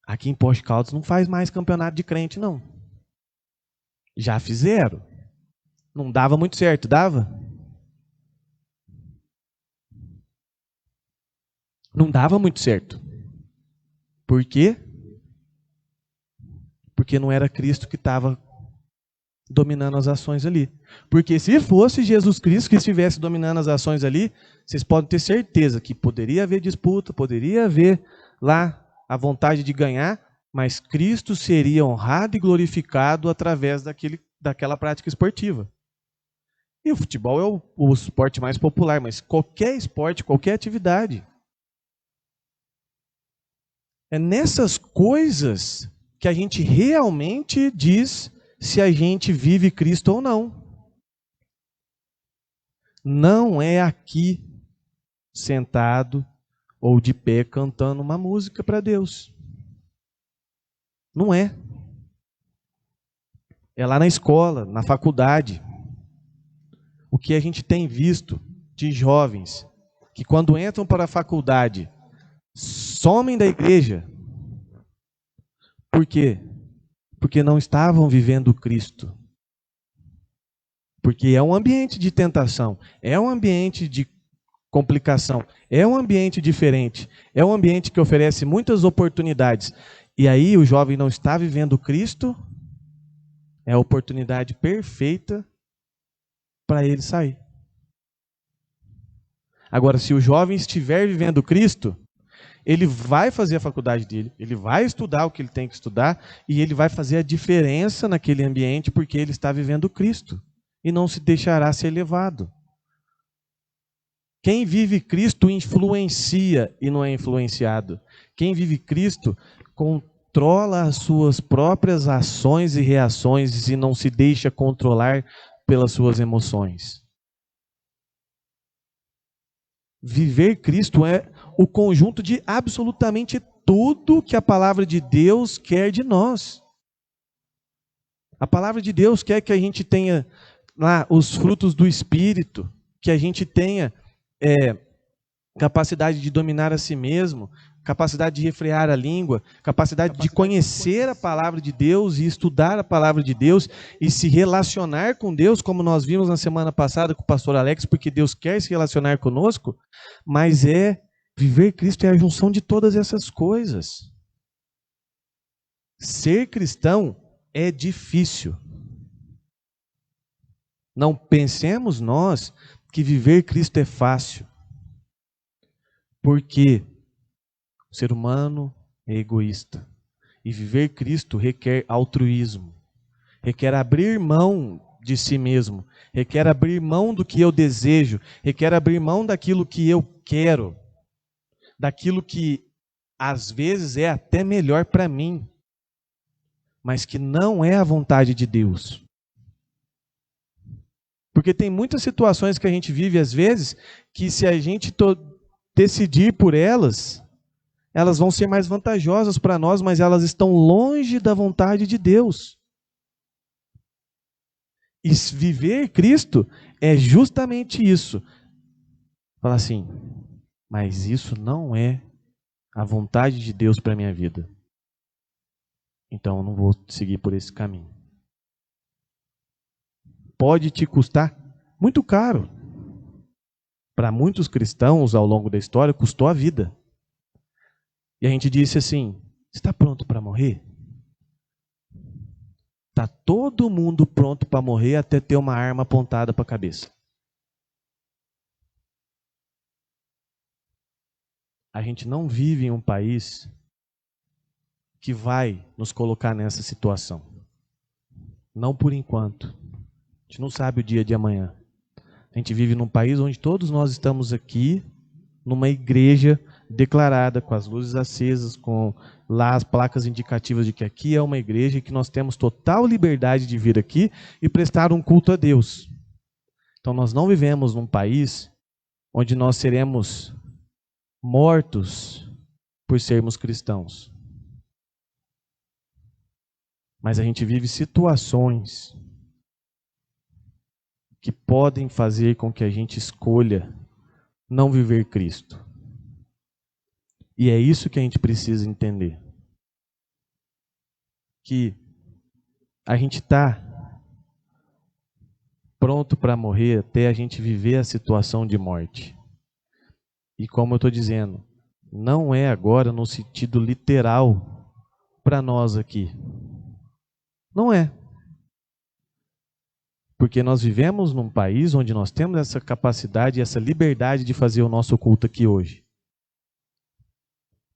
Aqui em Poste Caldas não faz mais campeonato de crente, não. Já fizeram. Não dava muito certo, dava? Não dava muito certo. Por quê? Porque não era Cristo que estava dominando as ações ali. Porque se fosse Jesus Cristo que estivesse dominando as ações ali, vocês podem ter certeza que poderia haver disputa, poderia haver lá a vontade de ganhar, mas Cristo seria honrado e glorificado através daquela prática esportiva. E o futebol é o esporte mais popular, mas qualquer esporte, qualquer atividade. É nessas coisas que a gente realmente diz se a gente vive Cristo ou não. Não é aqui, sentado ou de pé, cantando uma música para Deus. Não é. É lá na escola, na faculdade. O que a gente tem visto de jovens que quando entram para a faculdade somem da igreja. Por quê? Porque não estavam vivendo Cristo. Porque é um ambiente de tentação, é um ambiente de complicação, é um ambiente diferente, é um ambiente que oferece muitas oportunidades. E aí o jovem não está vivendo Cristo, é a oportunidade perfeita para ele sair. Agora, se o jovem estiver vivendo Cristo, ele vai fazer a faculdade dele, ele vai estudar o que ele tem que estudar e ele vai fazer a diferença naquele ambiente porque ele está vivendo Cristo e não se deixará ser levado. Quem vive Cristo influencia e não é influenciado. Quem vive Cristo controla as suas próprias ações e reações e não se deixa controlar pelas suas emoções. viver Cristo é o conjunto de absolutamente tudo que a palavra de Deus quer de nós. A palavra de Deus quer que a gente tenha lá os frutos do Espírito, que a gente tenha capacidade de dominar a si mesmo, capacidade de refrear a língua, capacidade de conhecer a palavra de Deus e estudar a palavra de Deus e se relacionar com Deus, como nós vimos na semana passada com o pastor Alex, porque Deus quer se relacionar conosco, mas viver Cristo é a junção de todas essas coisas. Ser cristão é difícil. Não pensemos nós que viver Cristo é fácil. Porque o ser humano é egoísta. E viver Cristo requer altruísmo. Requer abrir mão de si mesmo. Requer abrir mão do que eu desejo. Requer abrir mão daquilo que eu quero. Daquilo que às vezes é até melhor para mim. Mas que não é a vontade de Deus. Porque tem muitas situações que a gente vive às vezes que se a gente decidir por elas, elas vão ser mais vantajosas para nós, mas elas estão longe da vontade de Deus. E viver Cristo é justamente isso. Fala assim, mas isso não é a vontade de Deus para a minha vida. Então eu não vou seguir por esse caminho. Pode te custar muito caro. Para muitos cristãos, ao longo da história, custou a vida. E a gente disse assim, está pronto para morrer? Está todo mundo pronto para morrer até ter uma arma apontada para a cabeça. A gente não vive em um país que vai nos colocar nessa situação. Não por enquanto. A gente não sabe o dia de amanhã. A gente vive num país onde todos nós estamos aqui, numa igreja declarada, com as luzes acesas, com lá as placas indicativas de que aqui é uma igreja e que nós temos total liberdade de vir aqui e prestar um culto a Deus. Então nós não vivemos num país onde nós seremos mortos por sermos cristãos. Mas a gente vive situações que podem fazer com que a gente escolha não viver Cristo. E é isso que a gente precisa entender. Que a gente está pronto para morrer até a gente viver a situação de morte. E como eu estou dizendo, não é agora no sentido literal para nós aqui. Não é. Porque nós vivemos num país onde nós temos essa capacidade e essa liberdade de fazer o nosso culto aqui hoje.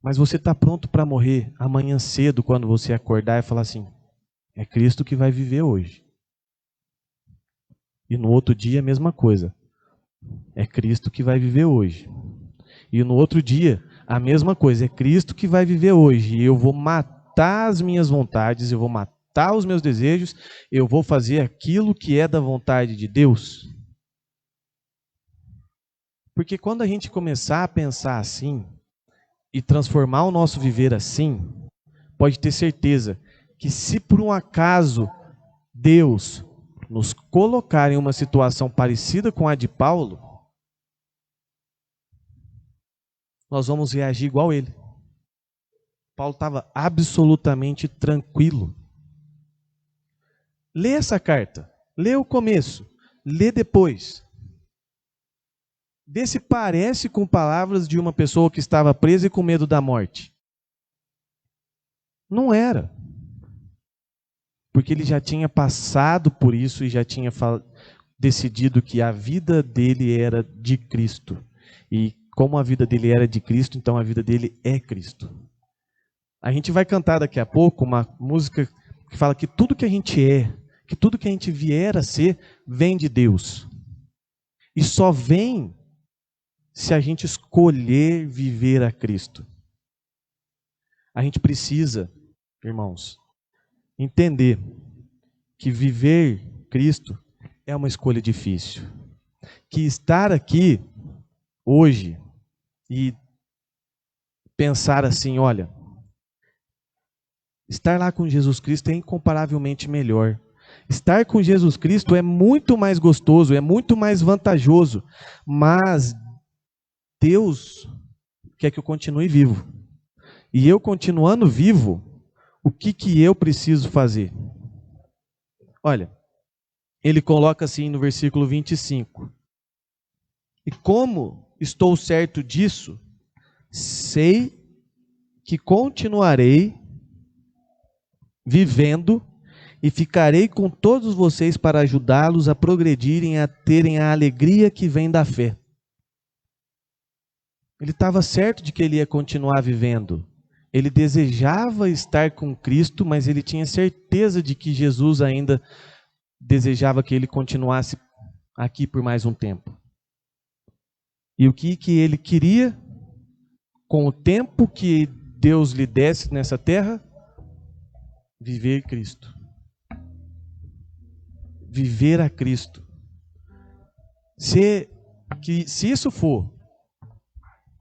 Mas você está pronto para morrer amanhã cedo, quando você acordar e falar assim, é Cristo que vai viver hoje. E no outro dia a mesma coisa. É Cristo que vai viver hoje. E no outro dia a mesma coisa. É Cristo que vai viver hoje. E eu vou matar as minhas vontades, eu vou matar os meus desejos, eu vou fazer aquilo que é da vontade de Deus. Porque quando a gente começar a pensar assim, e transformar o nosso viver assim, pode ter certeza que se por um acaso Deus nos colocar em uma situação parecida com a de Paulo, nós vamos reagir igual ele. Paulo estava absolutamente tranquilo. Lê essa carta, lê o começo, lê depois. Vê se parece com palavras de uma pessoa que estava presa e com medo da morte. Não era. Porque ele já tinha passado por isso e já tinha decidido que a vida dele era de Cristo. E como a vida dele era de Cristo, então a vida dele é Cristo. A gente vai cantar daqui a pouco uma música que fala que tudo que a gente é, que tudo que a gente vier a ser, vem de Deus. E só vem se a gente escolher viver a Cristo. A gente precisa, irmãos, entender que viver Cristo é uma escolha difícil. Que estar aqui hoje e pensar assim, olha, estar lá com Jesus Cristo é incomparavelmente melhor. Estar com Jesus Cristo é muito mais gostoso, é muito mais vantajoso, mas Deus quer que eu continue vivo. E eu continuando vivo, o que eu preciso fazer? Olha, ele coloca assim no versículo 25. E como estou certo disso, sei que continuarei vivendo e ficarei com todos vocês para ajudá-los a progredirem, a terem a alegria que vem da fé. Ele estava certo de que ele ia continuar vivendo. Ele desejava estar com Cristo, mas ele tinha certeza de que Jesus ainda desejava que ele continuasse aqui por mais um tempo. E o que ele queria, com o tempo que Deus lhe desse nessa terra? Viver Cristo. Viver a Cristo. Se isso for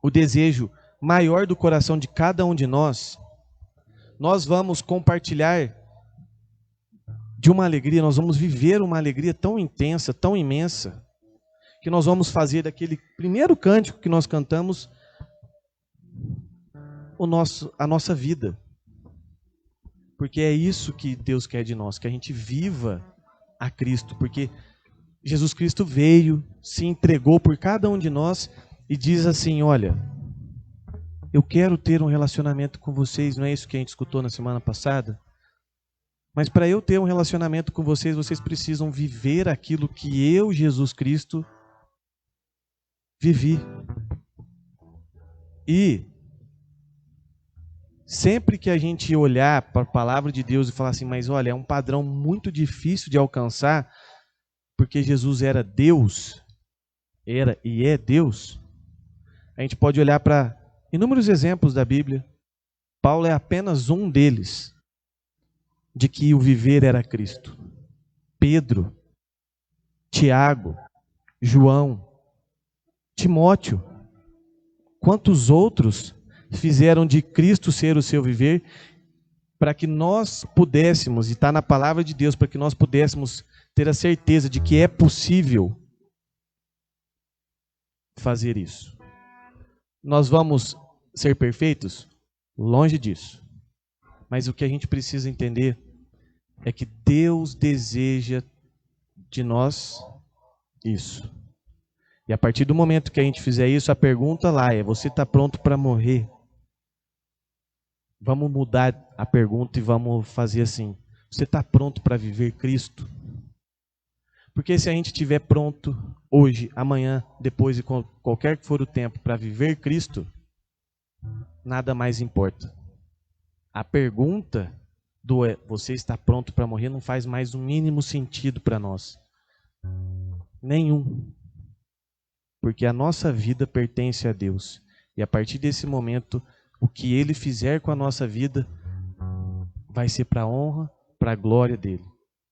o desejo maior do coração de cada um de nós vamos compartilhar de uma alegria, nós vamos viver uma alegria tão intensa, tão imensa, que nós vamos fazer daquele primeiro cântico que nós cantamos a nossa vida. Porque é isso que Deus quer de nós, que a gente viva a Cristo, porque Jesus Cristo veio, se entregou por cada um de nós e diz assim, olha, eu quero ter um relacionamento com vocês, não é isso que a gente escutou na semana passada? Mas para eu ter um relacionamento com vocês, vocês precisam viver aquilo que eu, Jesus Cristo, vivi. E sempre que a gente olhar para a palavra de Deus e falar assim, mas olha, é um padrão muito difícil de alcançar, porque Jesus era Deus, era e é Deus, a gente pode olhar para inúmeros exemplos da Bíblia. Paulo é apenas um deles, de que o viver era Cristo. Pedro, Tiago, João, Timóteo, quantos outros fizeram de Cristo ser o seu viver, para que nós pudéssemos, e está na palavra de Deus, para que nós pudéssemos ter a certeza de que é possível fazer isso. Nós vamos ser perfeitos? Longe disso. Mas o que a gente precisa entender é que Deus deseja de nós isso. E a partir do momento que a gente fizer isso, a pergunta lá é, você está pronto para morrer? Vamos mudar a pergunta e vamos fazer assim, você está pronto para viver Cristo? Porque se a gente estiver pronto hoje, amanhã, depois e qualquer que for o tempo para viver Cristo, nada mais importa. A pergunta do você está pronto para morrer não faz mais o mínimo sentido para nós. Nenhum. Porque a nossa vida pertence a Deus. E a partir desse momento, o que Ele fizer com a nossa vida vai ser para a honra, para a glória dEle.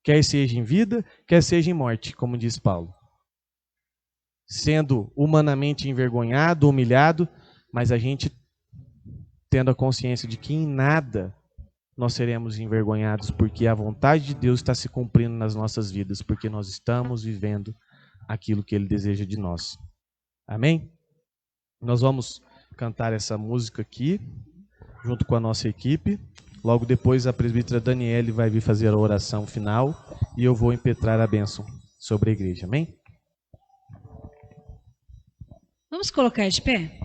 Quer seja em vida, quer seja em morte, como diz Paulo. Sendo humanamente envergonhado, humilhado, mas a gente tendo a consciência de que em nada nós seremos envergonhados, porque a vontade de Deus está se cumprindo nas nossas vidas, porque nós estamos vivendo aquilo que Ele deseja de nós. Amém? Nós vamos cantar essa música aqui, junto com a nossa equipe. Logo depois a presbítera Daniele vai vir fazer a oração final e eu vou impetrar a bênção sobre a igreja. Amém? Vamos colocar de pé?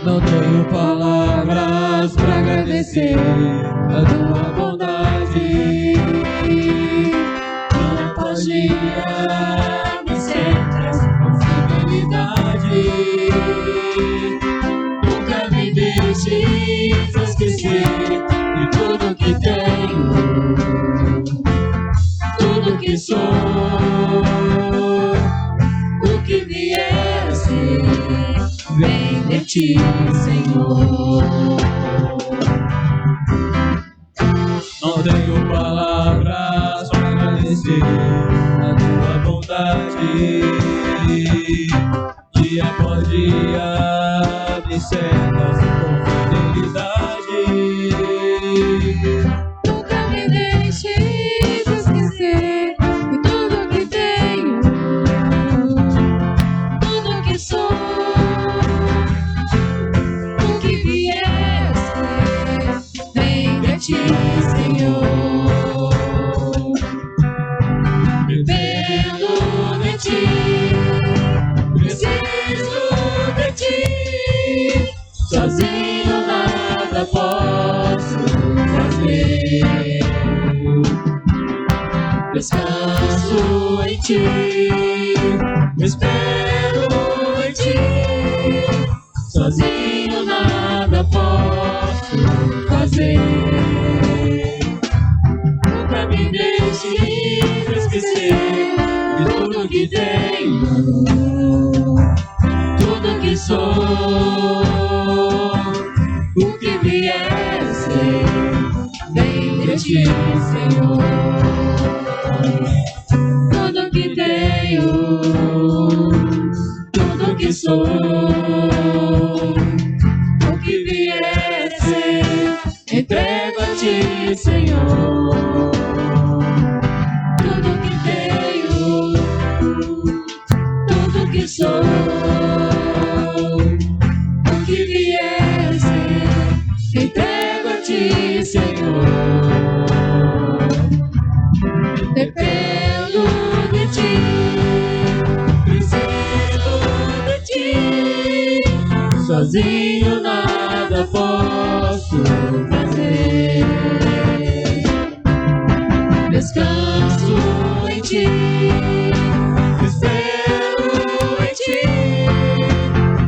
Não tenho palavras para agradecer a tua bondade, minha magia me cercas com fidelidade. Nunca me deixes que sou, o que vier a ser, vem de ti, Senhor. Não tenho palavras para agradecer a tua bondade. Dia após dia me cercas com fidelidade. Nunca me deixe de esquecer de tudo que tenho, tudo que sou, o que vier a ser, vem de ti, Senhor. Dependo de ti, preciso de ti, sozinho nada posso fazer. Descanso em ti, espero em ti, sozinho nada posso fazer. Nunca me deixe esquecer de tudo que tenho, tudo que sou, o que vier a ser, vem de ti, Senhor. Tudo que tenho, tudo que sou, o que vier a ser, entrego a ti, Senhor. Tudo que tenho, tudo que sou, o que vier a ser, entrego a ti, Senhor. Dependo de ti, preciso de ti, sozinho nada posso fazer. Descanso em ti, espero em ti,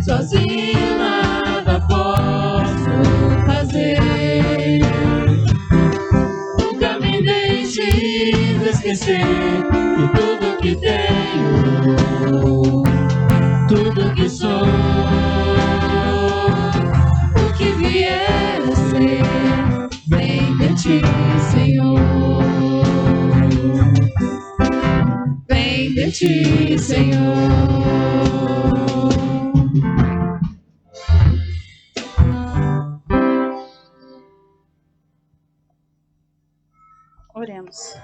sozinho nada posso fazer. Nunca me deixe esquecer de tudo que tenho, tudo que sou, o que vier a ser, vem de ti, Senhor. Vem de ti, Senhor. Oremos.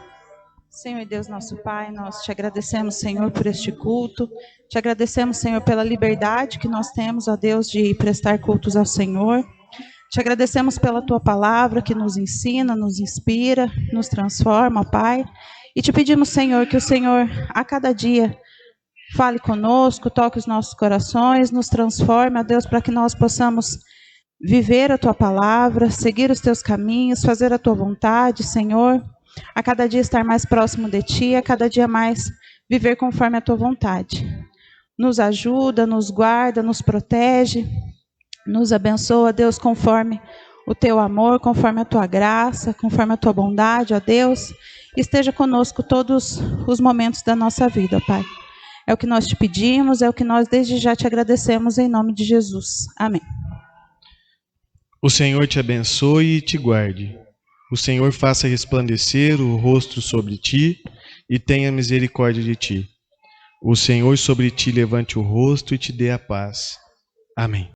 Senhor Deus, nosso Pai, nós te agradecemos, Senhor, por este culto. Te agradecemos, Senhor, pela liberdade que nós temos, ó Deus, de prestar cultos ao Senhor. Te agradecemos pela tua palavra que nos ensina, nos inspira, nos transforma, ó Pai. E te pedimos, Senhor, que o Senhor, a cada dia, fale conosco, toque os nossos corações, nos transforme, ó Deus, para que nós possamos viver a tua palavra, seguir os teus caminhos, fazer a tua vontade, Senhor. A cada dia estar mais próximo de ti, a cada dia mais viver conforme a tua vontade. Nos ajuda, nos guarda, nos protege, nos abençoa, Deus, conforme o teu amor, conforme a tua graça, conforme a tua bondade, ó Deus. Esteja conosco todos os momentos da nossa vida, ó Pai. É o que nós te pedimos, é o que nós desde já te agradecemos em nome de Jesus. Amém. O Senhor te abençoe e te guarde. O Senhor faça resplandecer o rosto sobre ti e tenha misericórdia de ti. O Senhor sobre ti levante o rosto e te dê a paz. Amém.